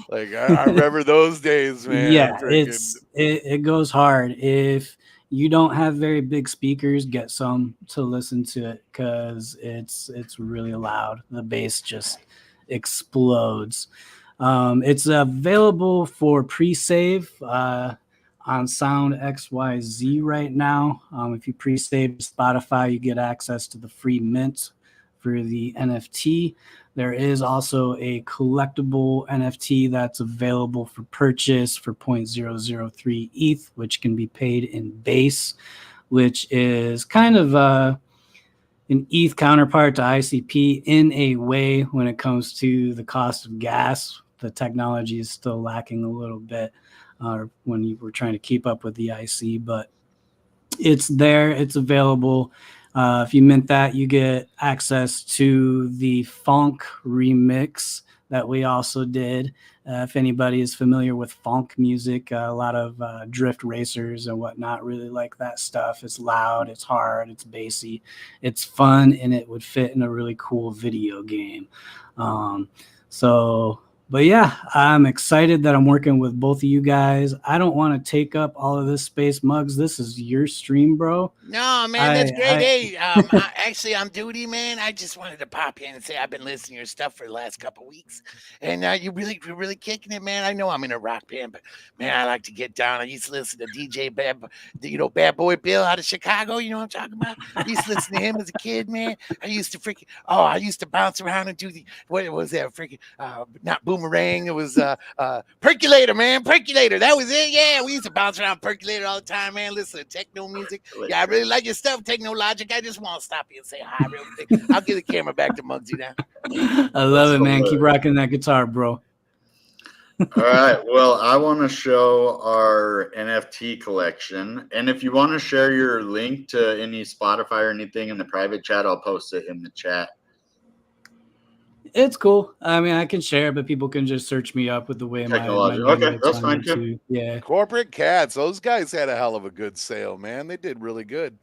like I remember those days, man. Yeah, it goes hard. If you don't have very big speakers, get some to listen to it because it's really loud. The bass just explodes. It's available for pre-save on Sound XYZ right now. If you pre-save Spotify, you get access to the free mint for the NFT. There is also a collectible NFT that's available for purchase for 0.003 ETH, which can be paid in base, which is kind of an ETH counterpart to ICP in a way when it comes to the cost of gas. The technology is still lacking a little bit when you were trying to keep up with the IC, but it's there, it's available. If you mint that, you get access to the funk remix that we also did. If anybody is familiar with funk music, a lot of drift racers and whatnot really like that stuff. It's loud, it's hard, it's bassy, it's fun, and it would fit in a really cool video game. But yeah, I'm excited that I'm working with both of you guys. I don't want to take up all of this space. Muggs, this is your stream, bro. No, man, that's great. Hey, actually, I'm duty, man. I just wanted to pop in and say I've been listening to your stuff for the last couple of weeks, and you're really kicking it, man. I know I'm in a rock band, but man, I like to get down. I used to listen to DJ Bad Boy Bill out of Chicago. You know what I'm talking about? I used to listen to him as a kid, man. I used to bounce around and do what was that not boomerang? It was percolator, man. Percolator. That was it. Yeah, we used to bounce around percolator all the time, man. Listen to techno music. Yeah, I really like your stuff, Technologic. I just want to stop you and say hi real quick. I'll give the camera back to Muggzie now. I love it, man. Keep rocking that guitar, bro. All right. Well, I want to show our NFT collection. And if you want to share your link to any Spotify or anything in the private chat, I'll post it in the chat. It's cool. I mean, I can share, but people can just search me up with the way my okay, that's fine too. Yeah. Corporate Cats. Those guys had a hell of a good sale, man. They did really good.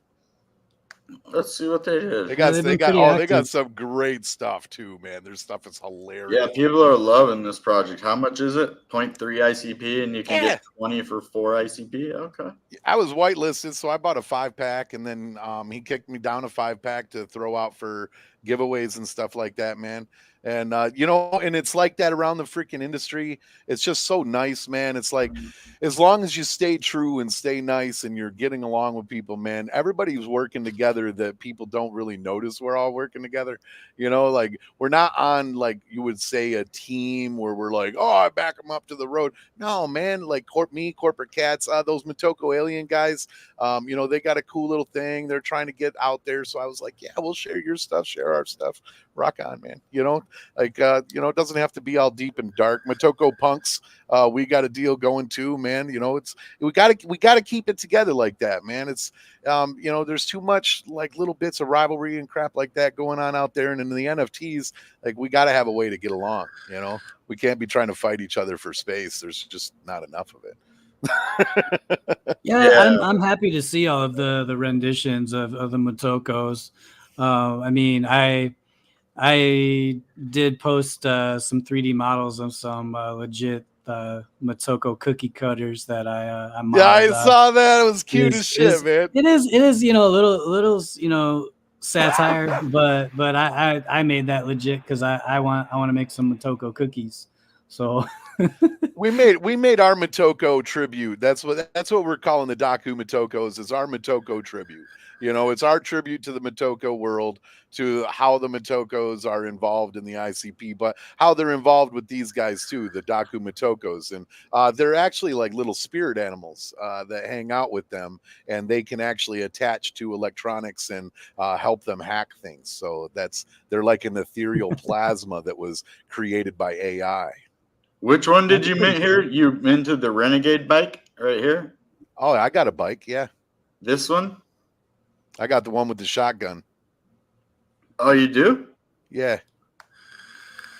Let's see what they did. They got they've they been got pretty they got active. some great stuff too, man. Their stuff is hilarious. Yeah, people are loving this project. How much is it? 0.3 ICP, and you can Yeah. get 20 for 4 ICP. Okay. I was whitelisted, so I bought a 5-pack, and then he kicked me down a 5-pack to throw out for giveaways and stuff like that, man. And you know, and it's like that around the freaking industry. It's just so nice, man. It's like as long as you stay true and stay nice and you're getting along with people, man, everybody's working together that people don't really notice we're all working together. You know, like we're not on, like you would say, a team where we're like, oh, I back them up to the road. No, man, like Corporate Cats, those Motoko Alien guys, you know, they got a cool little thing. They're trying to get out there. So I was like, yeah, we'll share your stuff, share our stuff. Rock on, man. You know, like, you know, it doesn't have to be all deep and dark. Motoko Punks, we got a deal going too, man. You know, we gotta keep it together like that, man. It's, you know, there's too much like little bits of rivalry and crap like that going on out there. And in the NFTs, like we got to have a way to get along. You know, we can't be trying to fight each other for space. There's just not enough of it. Yeah, I'm happy to see all of the renditions of the Motokos. I mean, I did post some 3D models of some legit Motoko cookie cutters that I modeled. Yeah, I saw that. It was cute as shit, man. It is, you know, a little, you know, satire, but I made that legit because I want to make some Motoko cookies. So we made our Motoko tribute. That's what we're calling the Daku Motokos, is our Motoko tribute. You know, it's our tribute to the Motoko world, to how the Motokos are involved in the ICP, but how they're involved with these guys too, the Daku Motokos. And they're actually like little spirit animals that hang out with them, and they can actually attach to electronics and help them hack things. So they're like an ethereal plasma that was created by AI. Which one did you mint here? You minted the Renegade bike right here? Oh, I got a bike, yeah. This one? I got the one with the shotgun. Oh, you do? Yeah.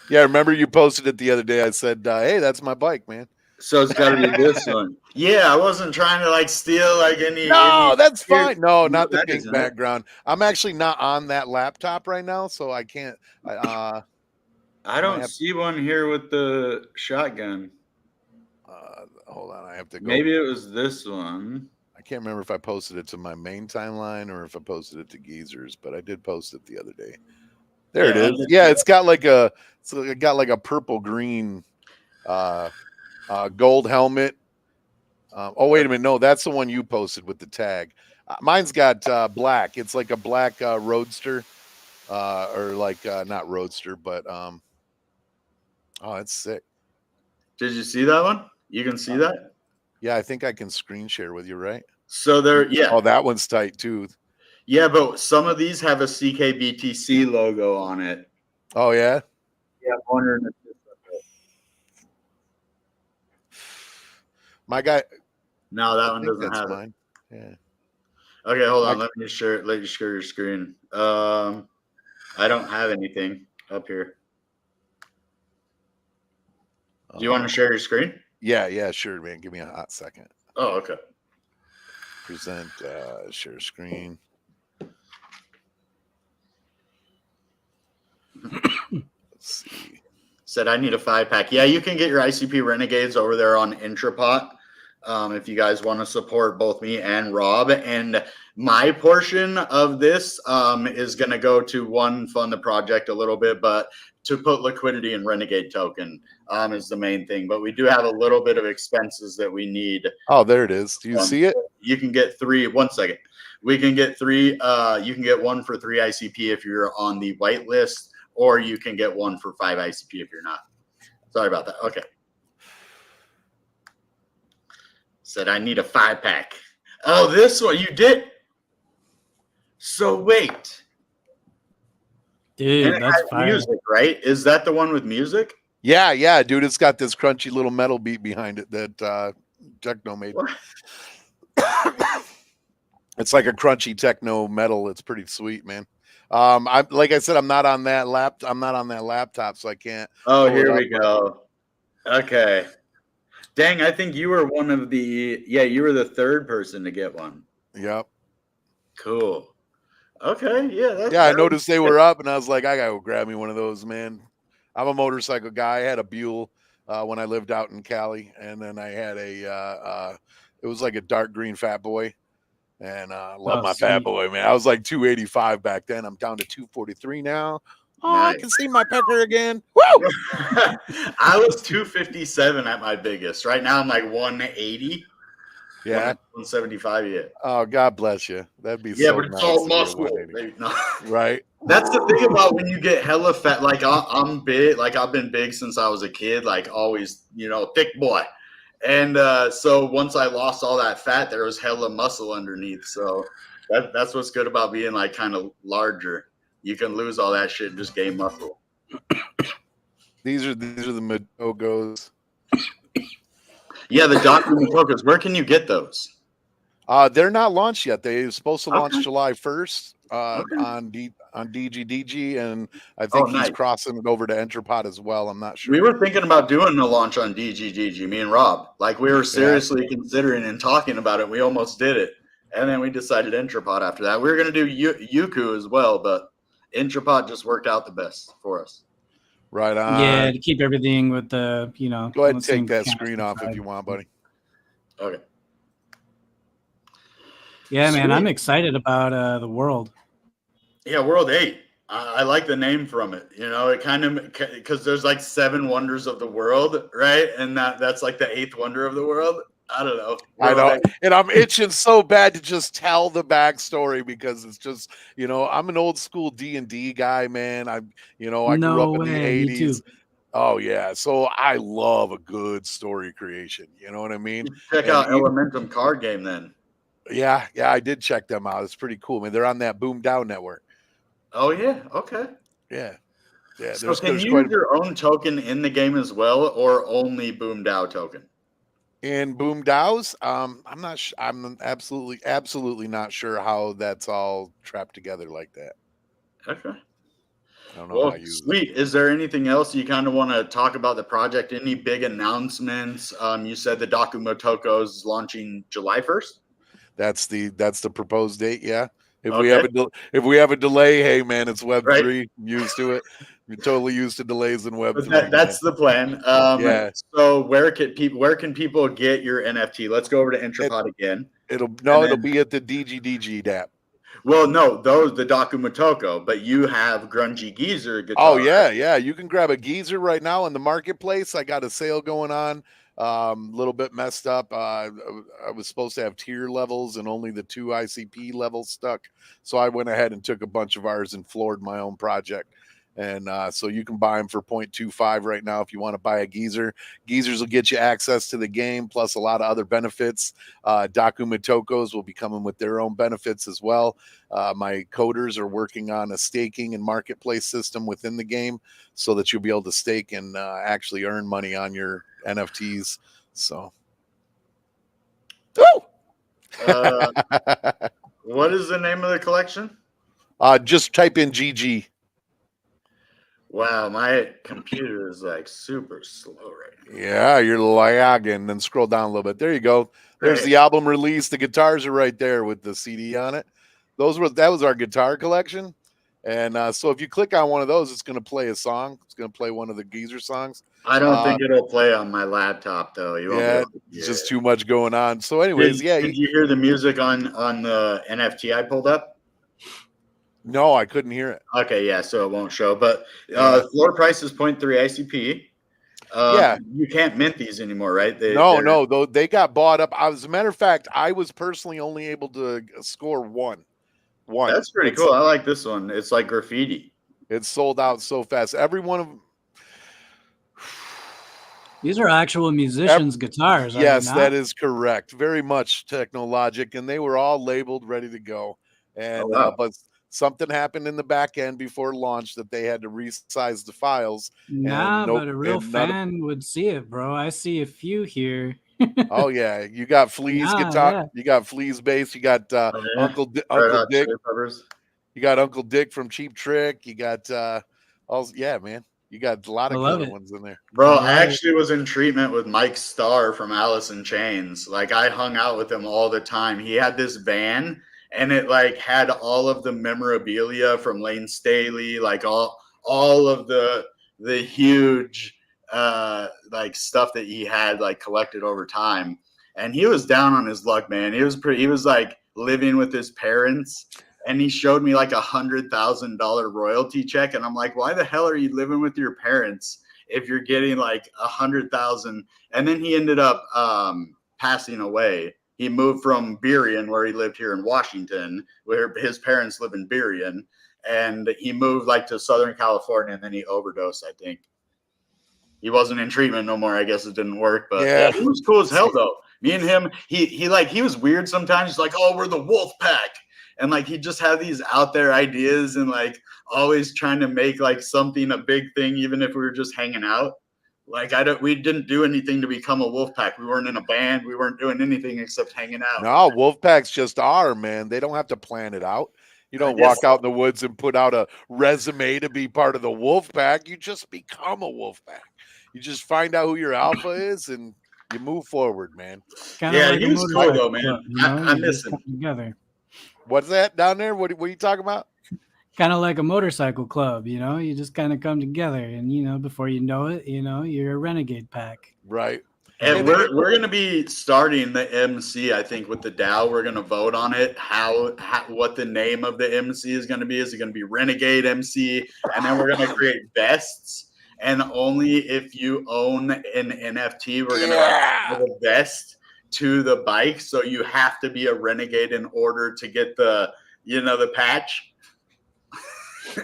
Yeah, remember you posted it the other day. I said, hey, that's my bike, man. So it's got to be this one. Yeah, I wasn't trying to like steal like any. No, that's fine. No, No, not the that pink isn't it. background. I'm actually not on that laptop right now, so I can't. I don't see one here with the shotgun. Hold on, I have to go. Maybe it was this one. I can't remember if I posted it to my main timeline or if I posted it to Geezers, but I did post it the other day. There it is. Yeah, it's got like a purple green gold helmet. Oh, wait a minute. No, that's the one you posted with the tag. Mine's got black. It's like a black roadster, or like not roadster, but oh, it's sick. Did you see that one? You can see that? Yeah, I think I can screen share with you, right? So there, yeah. Oh, that one's tight too. Yeah, but some of these have a CKBTC logo on it. Oh yeah. Yeah, I'm wondering if it's my guy. No, that one doesn't have mine. it. Yeah. Okay, hold on. Let you share your screen. I don't have anything up here. Do you want to share your screen? Yeah, sure, man. Give me a hot second. Oh, okay. Present, share screen. Let's see. Said I need a 5-pack. Yeah, you can get your ICP Renegades over there on Entrepot. If you guys want to support both me and Rob. And my portion of this is going to go to fund the project a little bit, but to put liquidity in Renegade token is the main thing. But we do have a little bit of expenses that we need. Oh, there it is. Do you see it? You can get 3. 1 second. We can get 3. You can get 1 for 3 ICP if you're on the white list, or you can get 1 for 5 ICP if you're not. Sorry about that. Okay. Said I need a 5-pack. Oh, this one you did. So wait, dude, that's fire. Music, right? Is that the one with music? Yeah, dude. It's got this crunchy little metal beat behind it that Techno made. It's like a crunchy techno metal. It's pretty sweet, man. Like I said, I'm not on that laptop, so I can't. Oh, here we go. Okay. Dang, I think you were one of the. Yeah, you were the 3rd person to get one. Yep. Cool. Okay, yeah, Yeah, I noticed they were up, and I was like, I gotta go grab me one of those, man. I'm a motorcycle guy. I had a Buell when I lived out in Cali, and then I had it was like a dark green Fat Boy, and I love my Fat Boy, man. I was like 285 back then. I'm down to 243 now. Oh, nice. I can see my pecker again. Woo! I was 257 at my biggest. Right now I'm like 180. Yeah. 175 yet. Oh, God bless you. That'd be yeah, so but it's nice all muscle. No. Right. That's the thing about when you get hella fat. Like I'm big. Like I've been big since I was a kid. Like always, thick boy. And so once I lost all that fat, there was hella muscle underneath. So that's what's good about being like kind of larger. You can lose all that shit and just gain muscle. These are the Matogos. Yeah, the Matogos. Where can you get those? They're not launched yet. They're supposed to launch July 1st on DGDG, and I think he's crossing it over to Entrepot as well. I'm not sure. We were thinking about doing a launch on DGDG, me and Rob. Like we were seriously considering and talking about it. We almost did it, and then we decided Entrepot after that. We were going to do Yuku as well, but Entrepot just worked out the best for us. Right on. Yeah, to keep everything with the, Go ahead and take that screen off if you want, buddy. Okay. Yeah, man, I'm excited about the World. Yeah, World 8. I like the name from it. It kind of, because there's like 7 wonders of the world, right? And that's like the 8th wonder of the world. I don't know. I know. And I'm itching so bad to just tell the backstory because it's just, I'm an old school D&D guy, man. I grew up in the 80s. Oh, yeah. So I love a good story creation. You know what I mean? Check out Elementum card game then. Yeah, I did check them out. It's pretty cool, man. They're on that Boom Down network. Oh, yeah. Okay. Yeah. So can you use your own token in the game as well, or only Boom DAO token? In Boom DAOs, I'm not. I'm absolutely not sure how that's all trapped together like that. Okay. I don't know how you sweet. Is there anything else you kind of want to talk about the project? Any big announcements? You said the Motoko is launching July 1st. That's the proposed date. Yeah. If we have a delay, hey man, it's Web3. I'm used to it. You're totally used to delays in Web3. That's the plan. Yeah. So where can people get your NFT? Let's go over to Entrepot again. It'll be at the DGDG app. Well, no, the Motoko, but you have Grungy Geezer guitar. Oh yeah. You can grab a Geezer right now in the marketplace. I got a sale going on. A little bit messed up. I was supposed to have tier levels and only the 2 ICP levels stuck. So I went ahead and took a bunch of ours and floored my own project. And so you can buy them for 0.25 right now if you want to buy a Geezer. Geezers will get you access to the game, plus a lot of other benefits. Motokos will be coming with their own benefits as well. My coders are working on a staking and marketplace system within the game so that you'll be able to stake and actually earn money on your NFTs. So, what is the name of the collection? Just type in GG. Wow, my computer is like super slow right now. Yeah, you're lagging. Then scroll down a little bit. There you go. There's the album release. The guitars are right there with the CD on it. That was our guitar collection. And so if you click on one of those, it's going to play a song. It's going to play one of the Geezer songs. I don't think it'll play on my laptop though. It's just too much going on. So anyways, Did you hear the music on the NFT I pulled up? No, I couldn't hear it. Okay, yeah, so it won't show. But floor price is 0.3 ICP. You can't mint these anymore, right? No, though they got bought up. As a matter of fact, I was personally only able to score one. That's pretty cool. I like this one. It's like graffiti. It's sold out so fast. Every one of them. These are actual musicians' guitars. Yes, that is correct. Very much Technologic, and they were all labeled, ready to go. And but something happened in the back end before launch that they had to resize the files. But a real fan would see it, bro. I see a few here. Oh yeah, you got Flea's guitar, you got Flea's bass, you got Uncle Dick, you got Uncle Dick from Cheap Trick, you got man, you got a lot of good ones in there, bro. I actually was in treatment with Mike Starr from Alice in Chains. Like I hung out with him all the time. He had this van, and it like had all of the memorabilia from Lane Staley, like all of the huge like stuff that he had like collected over time. And he was down on his luck, man. He was like living with his parents, and he showed me like $100,000 royalty check, and I'm like, why the hell are you living with your parents if you're getting like 100,000? And then he ended up passing away. He moved from Burien, where he lived here in Washington, where his parents live in Burien, and he moved like to Southern California, and then he overdosed, I think. He wasn't in treatment no more. I guess it didn't work, but yeah, he was cool as hell though. Me and him, he was weird sometimes. He's like, oh, we're the wolf pack. And like, he just had these out there ideas and like always trying to make like something a big thing, even if we were just hanging out. Like we didn't do anything to become a wolf pack. We weren't in a band. We weren't doing anything except hanging out. No, wolf packs just are, man. They don't have to plan it out. You don't walk out in the woods and put out a resume to be part of the wolf pack. You just become a wolf pack. You just find out who your alpha is and you move forward, man. Yeah, like he was cool though, man. Club, you know? I miss him. Together. What's that down there? What are you talking about? Kind of like a motorcycle club, you know? You just kind of come together, and you know, before you know it, you know, you're a renegade pack. Right. And we're going to be starting the MC, I think, with the DAO. We're going to vote on it, what the name of the MC is going to be. Is it going to be Renegade MC? And then we're going to create vests. And only if you own an NFT, we're going to have a vest to the bike. So you have to be a Renegade in order to get the patch.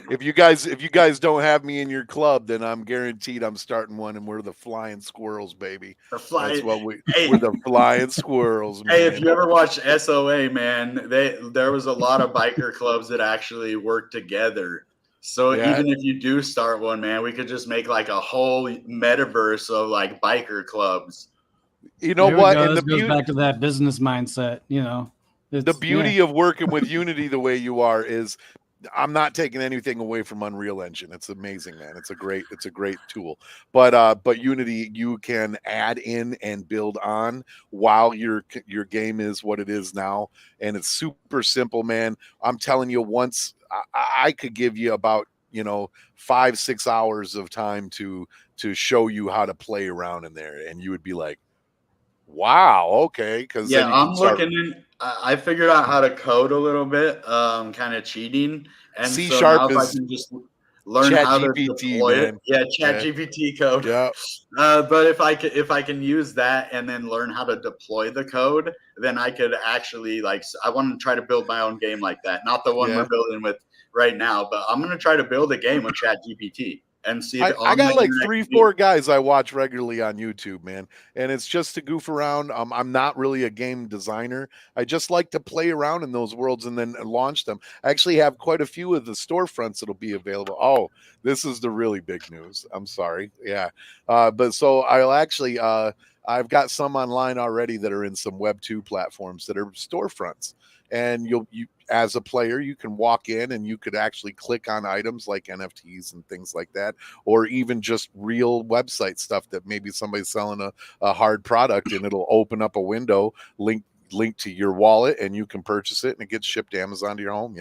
If you guys don't have me in your club, then I'm guaranteed I'm starting one, and we're the flying squirrels, baby. That's what we're the flying squirrels, man. Hey, if you ever watched SOA, man, there was a lot of biker clubs that actually worked together. So even if you do start one, man, we could just make like a whole metaverse of like biker clubs. You know what? And the goes back to that business mindset, you know. The beauty of working with Unity the way you are is I'm not taking anything away from Unreal Engine. It's amazing, man. It's a great tool. But Unity, you can add in and build on while your game is what it is now, and it's super simple, man. I'm telling you, once I could give you about 5-6 hours of time to show you how to play around in there, and you would be like, wow, okay. Because I'm looking in. I figured out how to code a little bit, kind of cheating, and C# so now if is I can just learn how to deploy it. Yeah, ChatGPT code. Yeah. But if I can use that and then learn how to deploy the code, then I could actually I want to try to build my own game like that. Not the one we're building with right now, but I'm going to try to build a game with ChatGPT. And see, I got like 3-4 guys I watch regularly on YouTube, man, and it's just to goof around. I'm not really a game designer. I just like to play around in those worlds and then launch them. I actually have quite a few of the storefronts that'll be available. Oh, this is the really big news. I'm sorry. Yeah. But so I'll actually, I've got some online already that are in some Web 2 platforms that are storefronts. And you as a player, you can walk in and you could actually click on items like NFTs and things like that, or even just real website stuff that maybe somebody's selling a hard product, and it'll open up a window link to your wallet, and you can purchase it, and it gets shipped to Amazon to your home,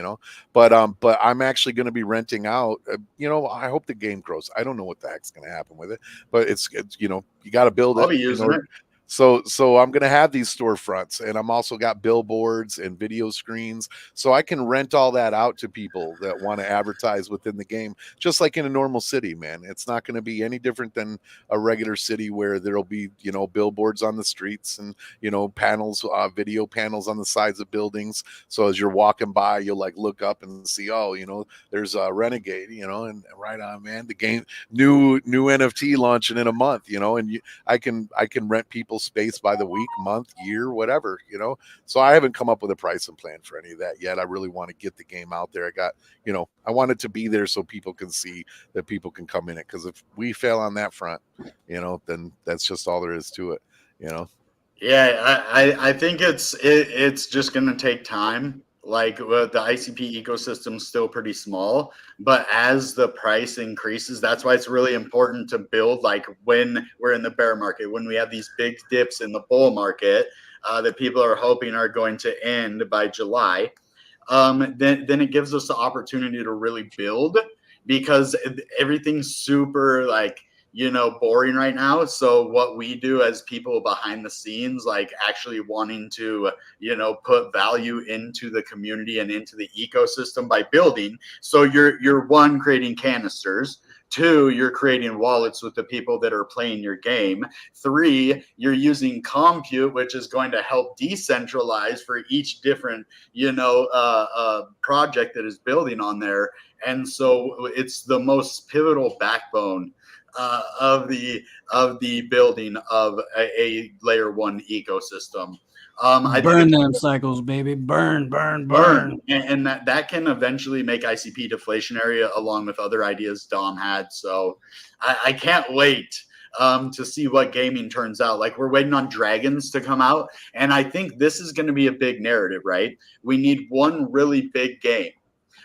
But I'm actually going to be renting out. I hope the game grows. I don't know what the heck's going to happen with it, but it's you got to build it. I'll be using it. So I'm going to have these storefronts, and I'm also got billboards and video screens, so I can rent all that out to people that want to advertise within the game, just like in a normal city, man. It's not going to be any different than a regular city where there'll be, billboards on the streets and, panels, video panels on the sides of buildings. So as you're walking by, you'll look up and see, there's a Renegade, and right on, man, the game, new NFT launching in a month, and I can rent people space by the week, month, year, whatever, so I haven't come up with a pricing plan for any of that yet. I really want to get the game out there. I want it to be there so people can see that people can come in it, because if we fail on that front, then that's just all there is to it. Yeah, I think it's just going to take time. The ICP ecosystem is still pretty small, but as the price increases, that's why it's really important to build when we're in the bear market, when we have these big dips in the bull market that people are hoping are going to end by July. then it gives us the opportunity to really build, because everything's super like, boring right now. So what we do as people behind the scenes, like actually wanting to, put value into the community and into the ecosystem by building. So you're one, creating canisters. 2, you're creating wallets with the people that are playing your game. 3, you're using compute, which is going to help decentralize for each different, project that is building on there. And so it's the most pivotal backbone of the building of a layer 1 ecosystem. I Burn think them cycles, baby. Burn. and that can eventually make ICP deflationary, along with other ideas Dom had. So I can't wait to see what gaming turns out. Like, we're waiting on Dragons to come out, and I think this is going to be a big narrative, right? We need one really big game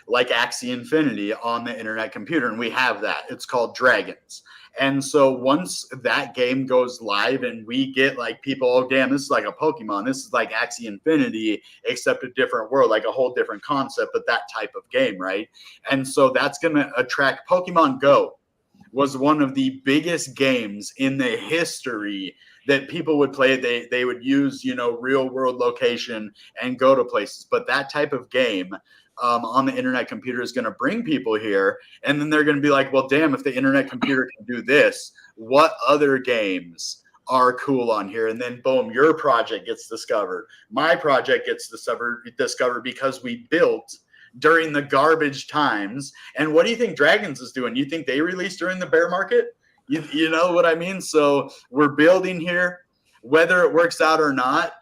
like Axie Infinity on the internet computer, and we have that. It's called Dragons. And so once that game goes live and we get like people, oh damn, this is like a Pokemon, this is like Axie Infinity except a different world, like a whole different concept, but that type of game, right? And so that's going to attract. Pokemon Go was one of the biggest games in the history that people would play. They would use, real world location and go to places, but that type of game on the internet computer is going to bring people here, and then they're going to be like, well, damn, if the internet computer can do this, what other games are cool on here? And then boom, your project gets discovered, my project gets discovered because we built during the garbage times. And what do you think Dragons is doing? You think they released during the bear market? You know what I mean? So we're building here, whether it works out or not.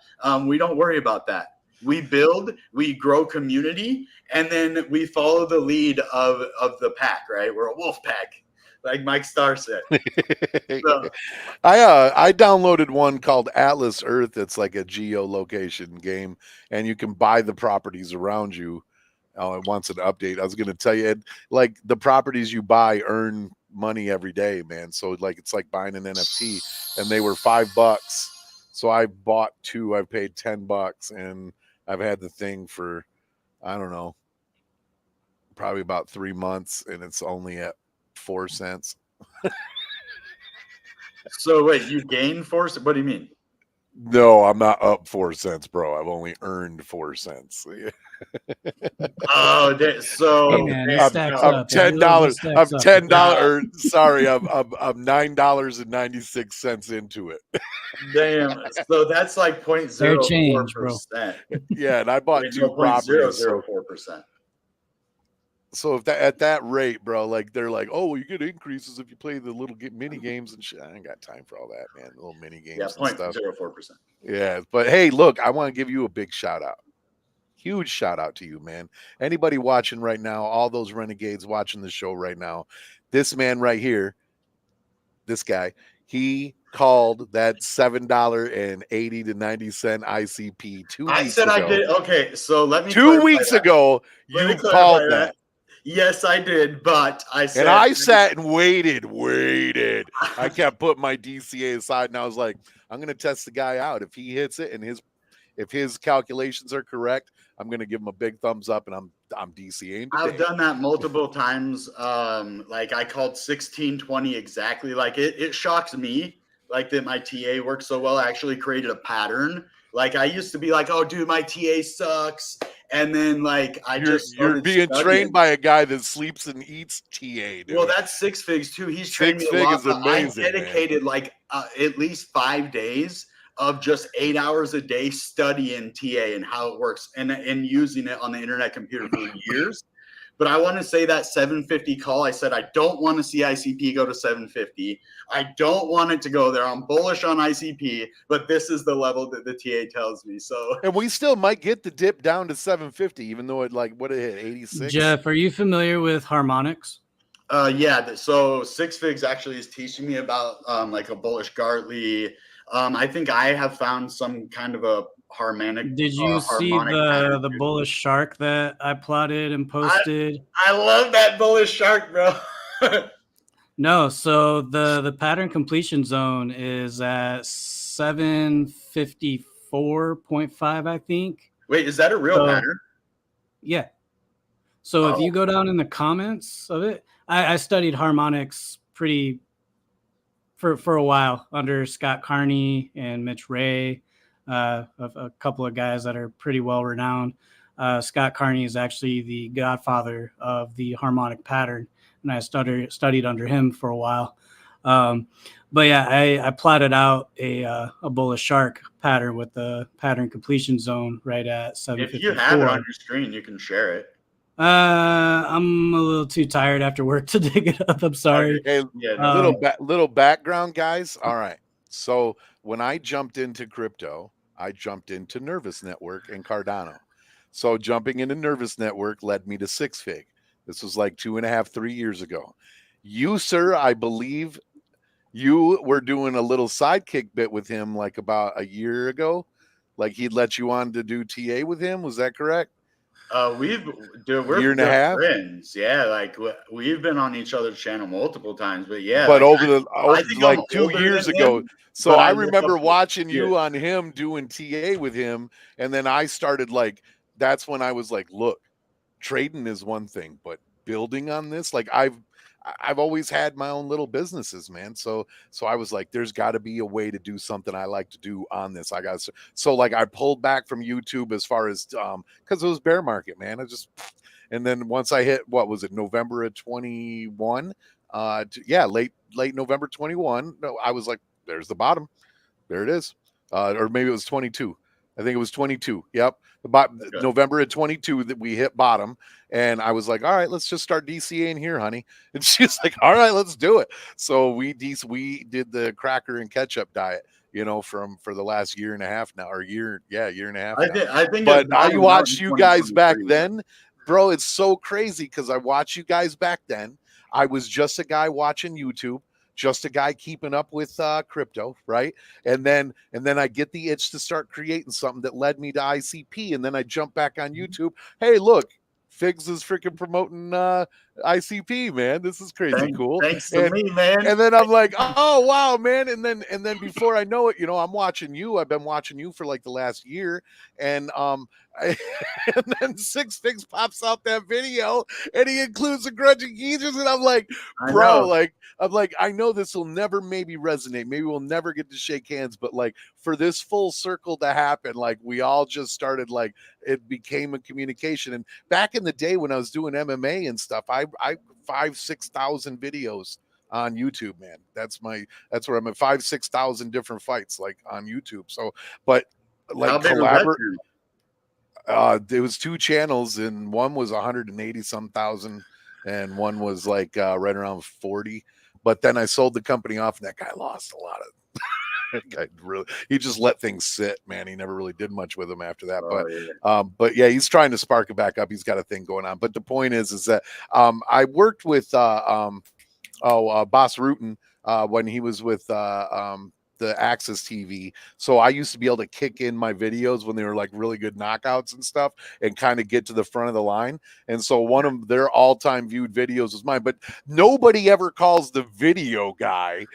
We don't worry about that. We build, we grow community, and then we follow the lead of the pack, right? We're a wolf pack, like Mike Starr said. So, I downloaded one called Atlas Earth. It's like a geolocation game, and you can buy the properties around you. Oh, it wants an update. I was going to tell you, like the properties you buy earn money every day, man. So like it's like buying an NFT, and they were $5. So I bought 2. I paid $10, and I've had the thing for, I don't know, probably about 3 months, and it's only at 4 cents. So wait, you gained 4 cents? What do you mean? No, I'm not up 4 cents, bro. I've only earned 4 cents. Oh, so Hey, man, it I'm stacks $10. up. Every little bit I'm stacks up. $10. Sorry, I'm $9.96 into it. damn. So that's like Fair change, bro. 0.04%. Yeah, and I bought Wait, 2 no, properties. 0.004%. So if at that rate, bro, like they're like, oh, well, you get increases if you play the little mini games and shit. I ain't got time for all that, man. Little mini games and stuff. 0.04%. Yeah, but hey, look, I want to give you a big shout out. Huge shout out to you, man. Anybody watching right now, all those renegades watching the show right now, this man right here, this guy, he called that $7.80 to 90 cent ICP 2 weeks ago. I said I did. Okay, so let me. 2 weeks ago, you called that. Yes, I did, but I said. And I sat and waited. I kept putting my DCA aside, and I was like, I'm going to test the guy out. If he hits it and if his calculations are correct, I'm going to give him a big thumbs up, and I'm DCAing today. I've done that multiple times. Like I called 1620 exactly. Like it shocks me, like that my TA works so well. I actually created a pattern. Like I used to be like, oh, dude, my TA sucks. And then like you're being trained by a guy that sleeps and eats TA, dude. Well, that's Six Figs too. He's trained me a lot. Is amazing, I dedicated like at least 5 days of just 8 hours a day studying TA and how it works and using it on the internet computer for years. But I want to say that 750 call, I said, I don't want to see ICP go to 750. I don't want it to go there. I'm bullish on ICP, but this is the level that the TA tells me. So, and we still might get the dip down to 750, even though it what it hit 86. Jeff, are you familiar with harmonics? Yeah. So Six Figs actually is teaching me about like a bullish Gartley. I think I have found some kind of a harmonic. Did you see the bullish shark that I plotted and posted? I love that bullish shark, bro. No, so the pattern completion zone is at 754.5, I think. Wait, is that a real pattern? Yeah. So if Oh. you go down in the comments of it, I studied harmonics for a while under Scott Carney and Mitch Ray, a couple of guys that are pretty well renowned. Scott Carney is actually the godfather of the harmonic pattern, and I studied under him for a while. But yeah, I plotted out a bullish shark pattern with the pattern completion zone right at 754. If you have it on your screen, you can share it. I'm a little too tired after work to dig it up. I'm sorry. Hey, Yeah, little background, guys. All right. So when I jumped into crypto, I jumped into Nervous Network and Cardano. So jumping into Nervous Network led me to Six Fig. This was like 2.5, 3 years ago. You, sir, I believe you were doing a little sidekick bit with him like about a year ago. Like he'd let you on to do TA with him. Was that correct? we're Year and a half? friends. Yeah, like we've been on each other's channel multiple times. But yeah, But like, over I think like I'm 2 older years than ago. him, So but I look remember up to watching you. you on him doing TA with him. And then I started like, that's when I was like, look, trading is one thing, but building on this, like I've always had my own little businesses, man. So I was like, there's got to be a way to do something I like to do on this. So like I pulled back from YouTube as far as because it was bear market, man. And then once I hit, what was it, November of 21? Late November 21. No, I was like, there's the bottom. There it is. Or maybe it was 22. I think it was 22. Yep. November of 22 that we hit bottom. And I was like, all right, let's just start DCAing here, honey. And she's like, all right, let's do it. So we did the cracker and ketchup diet, for the last year and a half now, year and a half now. I think But I watched in you guys back 2023. then, bro. It's so crazy because I watched you guys back then. I was just a guy watching YouTube, just a guy keeping up with crypto, right? And then I get the itch to start creating something that led me to ICP, and then I jump back on YouTube. Hey, look, Figs is freaking promoting ICP, man. This is crazy cool. Thanks to me, man. And then I'm like, oh wow, man. And then before I know it, I'm watching you. I've been watching you for like the last year, and and then Six Figs pops out that video, and he includes the Grungy Geezers, and I'm like, bro, I know this will never maybe resonate. Maybe we'll never get to shake hands, but like for this full circle to happen, like we all just started, like it became a communication. And back in the day when I was doing MMA and stuff, I 5,000-6,000 videos on YouTube, man. That's where I'm at, 5,000-6,000 different fights like on YouTube. So, but like collaborate. There was 2 channels, and one was 180 some thousand, and one was like right around 40. But then I sold the company off, and that guy lost a lot of. He just let things sit, man. He never really did much with them after that. But yeah, he's trying to spark it back up. He's got a thing going on. But the point is that I worked with Boss Rutan when he was with the Access TV. So I used to be able to kick in my videos when they were like really good knockouts and stuff and kind of get to the front of the line. And so one of their all-time viewed videos was mine, but nobody ever calls the video guy,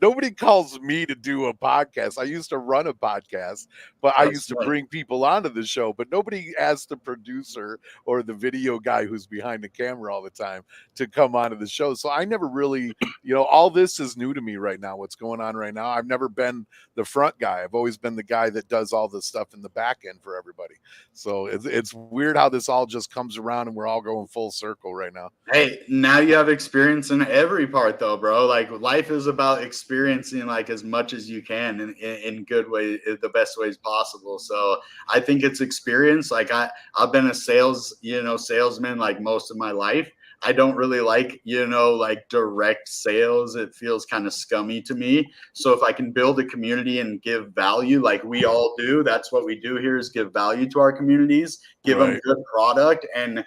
nobody calls me to do a podcast. I used to run a podcast, but I used to bring people onto the show, but nobody asked the producer or the video guy who's behind the camera all the time to come onto the show. So I never really, all this is new to me right now, what's going on right now. I've never been the front guy. I've always been the guy that does all the stuff in the back end for everybody. So it's weird how this all just comes around and we're all going full circle right now. Hey, now you have experience in every part though, bro. Like life is about experiencing like as much as you can in good ways, the best ways possible. So I think it's experience. Like I've been a salesman like most of my life. I don't really like, like direct sales. It feels kind of scummy to me. So if I can build a community and give value like we all do, that's what we do here is give value to our communities, give them good product and,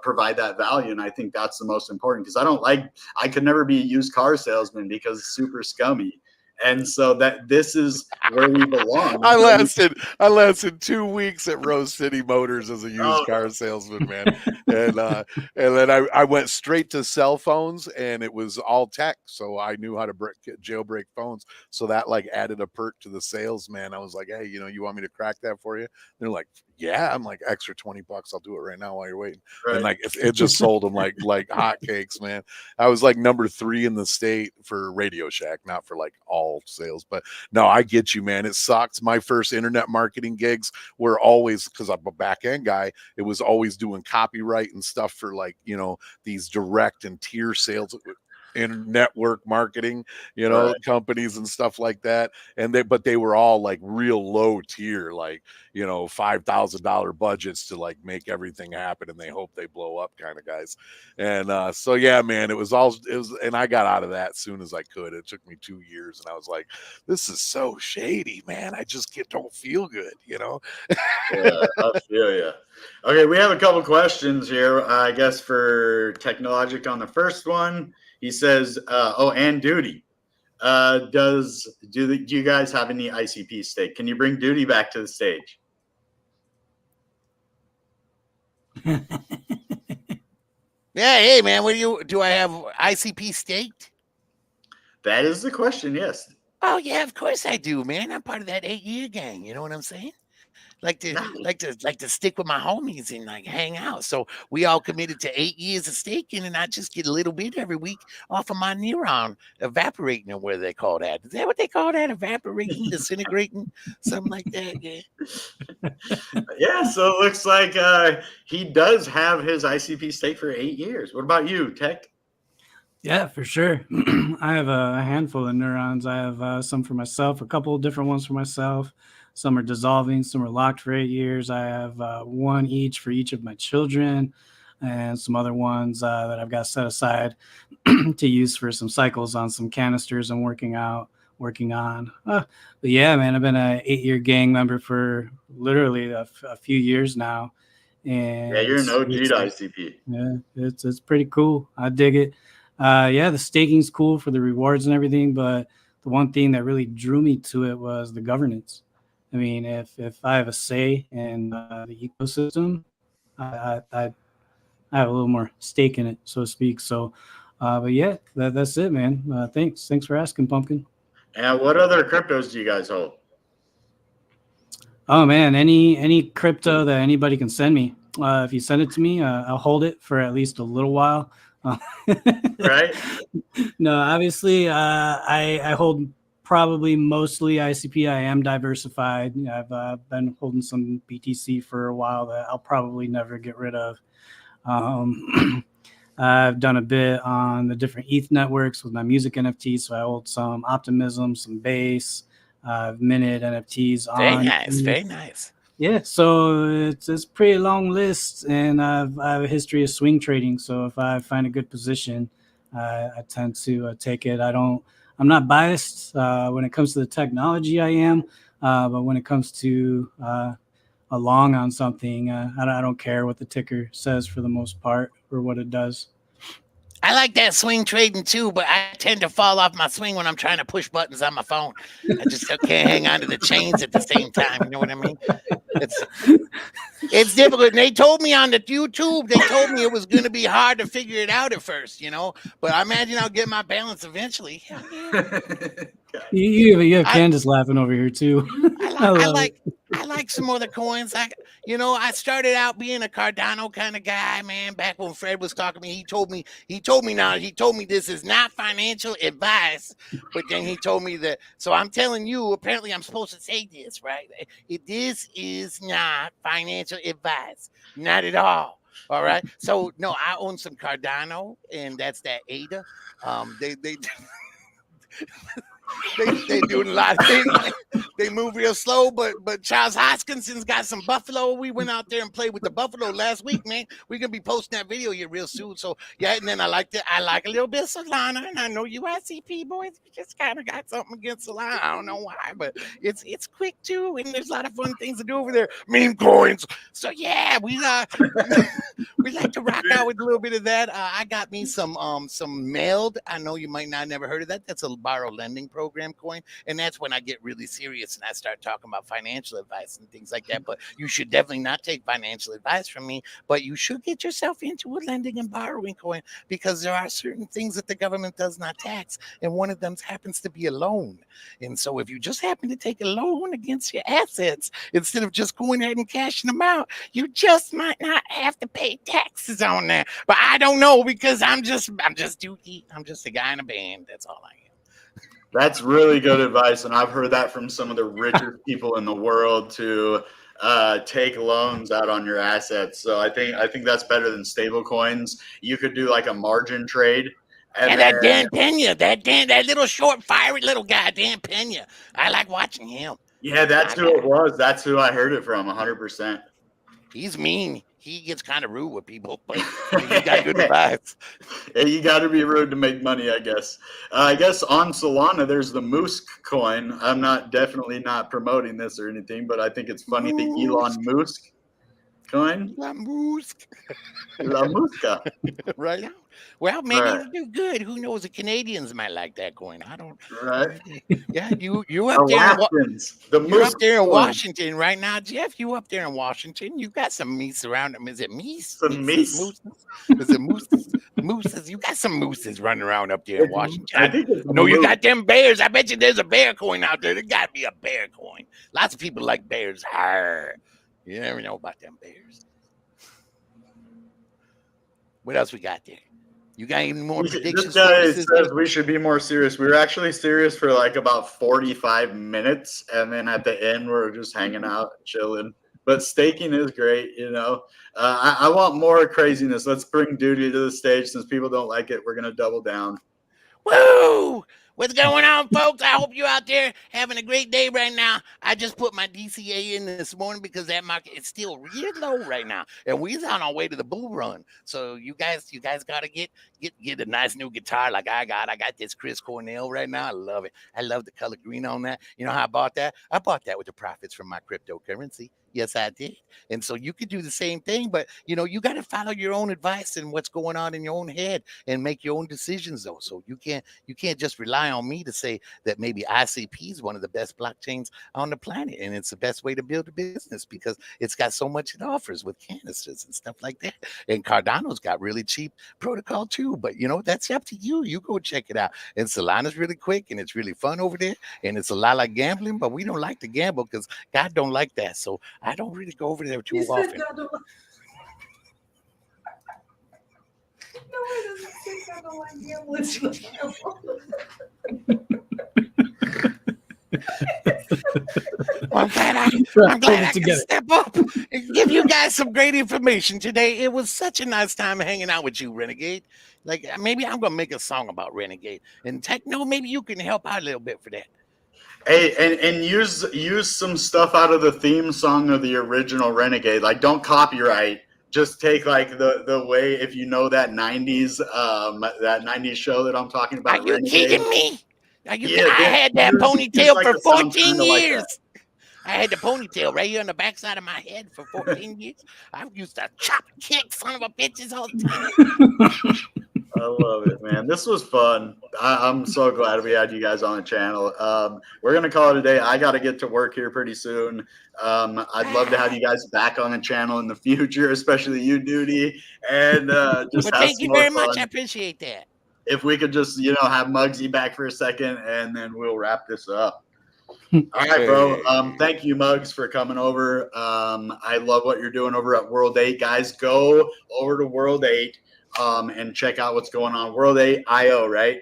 provide that value. And I think that's the most important because I could never be a used car salesman because it's super scummy. And so this is where we belong. I lasted 2 weeks at Rose City Motors as a used car salesman, man. And then I went straight to cell phones, and it was all tech. So I knew how to jailbreak phones. So that like added a perk to the sales, man. I was like, hey, you want me to crack that for you? And they're like, yeah. I'm like, extra $20. I'll do it right now while you're waiting. Right. And like, it just sold them like hotcakes, man. I was like number 3 in the state for Radio Shack, not for like all sales, but no, I get you, man. It sucks. My first internet marketing gigs were always, because I'm a back end guy, it was always doing copyright and stuff for like, you know, these direct and tier sales in network marketing, you know, Right. companies and stuff like that. And they were all like real low tier, like, you know, $5,000 budgets to like make everything happen, and they hope they blow up kind of guys. And so yeah, man, it was, and I got out of that as soon as I could. It took me 2 years, and I was like, this is so shady, man. I just don't feel good, you know. Yeah, I feel you. Okay, we have a couple questions here. I guess for Technologic on the first one, he says, and Duty. Do you guys have any ICP stake? Can you bring Duty back to the stage? Yeah, hey man, do I have ICP staked? That is the question, yes. Oh yeah, of course I do, man. I'm part of that 8-year gang. You know what I'm saying? Like to stick with my homies and like hang out. So we all committed to 8 years of staking, and I just get a little bit every week off of my neuron evaporating, or what do they call that? Is that what they call that? Evaporating, disintegrating, something like that. Yeah. Yeah, so it looks like he does have his ICP stake for 8 years. What about you, Tech? Yeah, for sure. I have a handful of neurons. I have some for myself, a couple of different ones for myself. Some are dissolving, some are locked for 8 years. I have one each for each of my children, and some other ones that I've got set aside to use for some cycles on some canisters I'm working on. But yeah, man, I've been an 8-year gang member for literally a few years now. And yeah, you're an OG to ICP. Yeah, it's pretty cool. I dig it. Yeah, the staking's cool for the rewards and everything, but the one thing that really drew me to it was the governance. I mean, if I have a say in the ecosystem, I have a little more stake in it, so to speak. So, but yeah, that's it, man. Thanks for asking, Pumpkin. And what other cryptos do you guys hold? Oh man, any crypto that anybody can send me. If you send it to me, I'll hold it for at least a little while. Right? No, obviously, I hold probably mostly ICP. I am diversified. I've been holding some BTC for a while that I'll probably never get rid of. I've done a bit on the different ETH networks with my music NFTs. So I hold some Optimism, some Base. I've minted NFTs on. Very nice. Yeah, so it's pretty long list, and I have a history of swing trading. So if I find a good position, I tend to take it. I'm not biased when it comes to the technology. I am, but when it comes to a long on something, I don't care what the ticker says for the most part or what it does. I like that swing trading too, but I tend to fall off my swing when I'm trying to push buttons on my phone. I just can't hang on to the chains at the same time. You know what I mean? It's difficult. And they told me on the YouTube, it was going to be hard to figure it out at first, you know. But I imagine I'll get my balance eventually. You have Candace laughing over here too. I like some other coins. I started out being a Cardano kind of guy, man. Back when Fred was talking to me, he told me this is not financial advice. But then he told me that. So I'm telling you, apparently I'm supposed to say this, right? This is not financial advice, not at all. All right. So no, I own some Cardano, and that's that ADA. They doing a lot of things. They move real slow, but Charles Hoskinson's got some buffalo. We went out there and played with the buffalo last week, man. We're gonna be posting that video here real soon. So yeah, and then I like a little bit of Solana, and I know you ICP boys just kind of got something against Solana. I don't know why, but it's quick too, and there's a lot of fun things to do over there. Meme coins. So yeah, we like to rock out with a little bit of that. I got me some Meld. I know you might not never heard of that. That's a borrow lending program. program coin. And that's when I get really serious and I start talking about financial advice and things like that. But you should definitely not take financial advice from me, but you should get yourself into a lending and borrowing coin, because there are certain things that the government does not tax. And one of them happens to be a loan. And so if you just happen to take a loan against your assets, instead of just going ahead and cashing them out, you just might not have to pay taxes on that. But I don't know, because I'm just Dookie. I'm just a guy in a band. That's all I am. That's really good advice, and I've heard that from some of the richest people in the world, to take loans out on your assets. So I think that's better than stable coins. You could do like a margin trade. And that Dan Pena, that little short, fiery little guy, Dan Pena. I like watching him. Yeah, that's who it was. That's who I heard it from, 100%. He's mean. He gets kind of rude with people, but he got good advice. Yeah, you got to be rude to make money, I guess. I guess on Solana, there's the Musk coin. I'm definitely not promoting this or anything, but I think it's funny, the Elon Musk coin. La Musk. La Muska. Right. Well, maybe it'll do good. Who knows? The Canadians might like that coin. I don't. Right. Yeah, you up there? You're up there in Washington right now, Jeff. You up there in Washington? You got some meese around them. Is it meese? Some meese. Is it mooses? Mooses. You got some mooses running around up there in Washington. I think it's no, you got them bears. I bet you there's a bear coin out there. There got to be a bear coin. Lots of people like bears. Arr. You never know about them bears. What else we got there? You got any more predictions? This guy says we should be more serious. We were actually serious for like about 45 minutes, and then at the end we're just hanging out, chilling. But staking is great, you know. I want more craziness. Let's bring Duty to the stage. Since people don't like it, we're gonna double down. Woo! What's going on, folks? I hope you're out there having a great day right now. I just put my DCA in this morning because that market is still real low right now, and we're on our way to the bull run. So you guys gotta get a nice new guitar like I got. I got this Chris Cornell right now. I love it. I love the color green on that. You know how I bought that? I bought that with the profits from my cryptocurrency. Yes, I did. And so you could do the same thing, but you know, you got to follow your own advice and what's going on in your own head and make your own decisions though. So you can't just rely on me to say that maybe ICP is one of the best blockchains on the planet and it's the best way to build a business because it's got so much it offers with canisters and stuff like that. And Cardano's got really cheap protocol too, but you know, that's up to you. You go check it out. And Solana's really quick and it's really fun over there. And it's a lot like gambling, but we don't like to gamble because God don't like that. So I don't really go over there too often. No, it doesn't say God don't like gambling. I'm glad I can step up and give you guys some great information today. It was such a nice time hanging out with you, Renegade. Like maybe I'm gonna make a song about Renegade and Techno. Maybe you can help out a little bit for that. Hey, and use some stuff out of the theme song of the original Renegade. Like, don't copyright. Just take like the way, if you know that 90s show that I'm talking about. Are you Renegade. kidding me? I had that ponytail for 14 years. I had the ponytail right here on the backside of my head for 14 years. I used to chop and kick son of a bitches all the time. I love it, man. This was fun. I'm so glad we had you guys on the channel. We're going to call it a day. I got to get to work here pretty soon. I'd love to have you guys back on the channel in the future, especially you, Duty. And thank you very much. I appreciate that. If we could just, have Muggzie back for a second, and then we'll wrap this up. All right, bro. Thank you, Muggs, for coming over. I love what you're doing over at World 8. Guys, go over to World 8. And check out what's going on. World 8.io, right?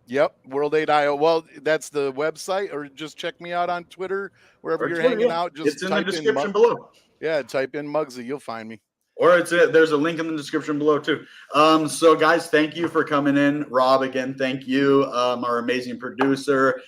Yep, World 8.io. Well, that's the website, or just check me out on Twitter, wherever you're hanging out. Just it's in the description below. Yeah, type in Muggzie, you'll find me. Or there's a link in the description below too. So guys, thank you for coming in. Rob, again, thank you. Our amazing producer.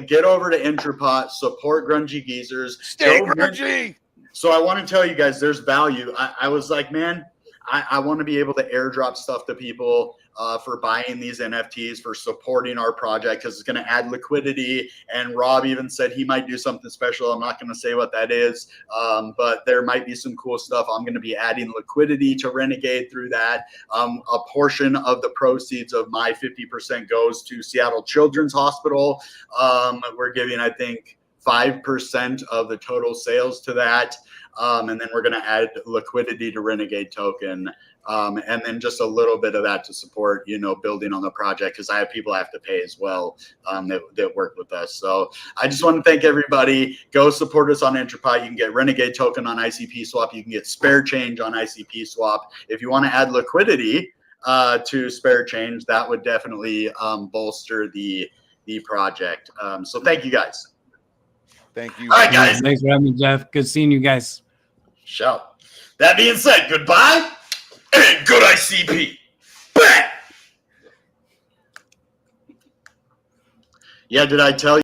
Get over to Entrepot, support Grungy Geezers. Stay grungy. So I want to tell you guys, there's value. I was like, man, I want to be able to airdrop stuff to people for buying these NFTs, for supporting our project, because it's going to add liquidity. And Rob even said he might do something special. I'm not going to say what that is, but there might be some cool stuff. I'm going to be adding liquidity to Renegade through that. A portion of the proceeds of my 50% goes to Seattle Children's Hospital. We're giving, I think, 5% of the total sales to that. And then we're going to add liquidity to Renegade token. And then just a little bit of that to support, building on the project, because I have people I have to pay as well that work with us. So I just want to thank everybody. Go support us on Entrepot. You can get Renegade token on ICPSWAP. You can get spare change on ICPSWAP. If you want to add liquidity to spare change, that would definitely bolster the project. So thank you guys. Thank you. All right, guys. Thanks for having me, Jeff. Good seeing you guys. Show. That being said, goodbye and good ICP. Bang! Yeah, did I tell you?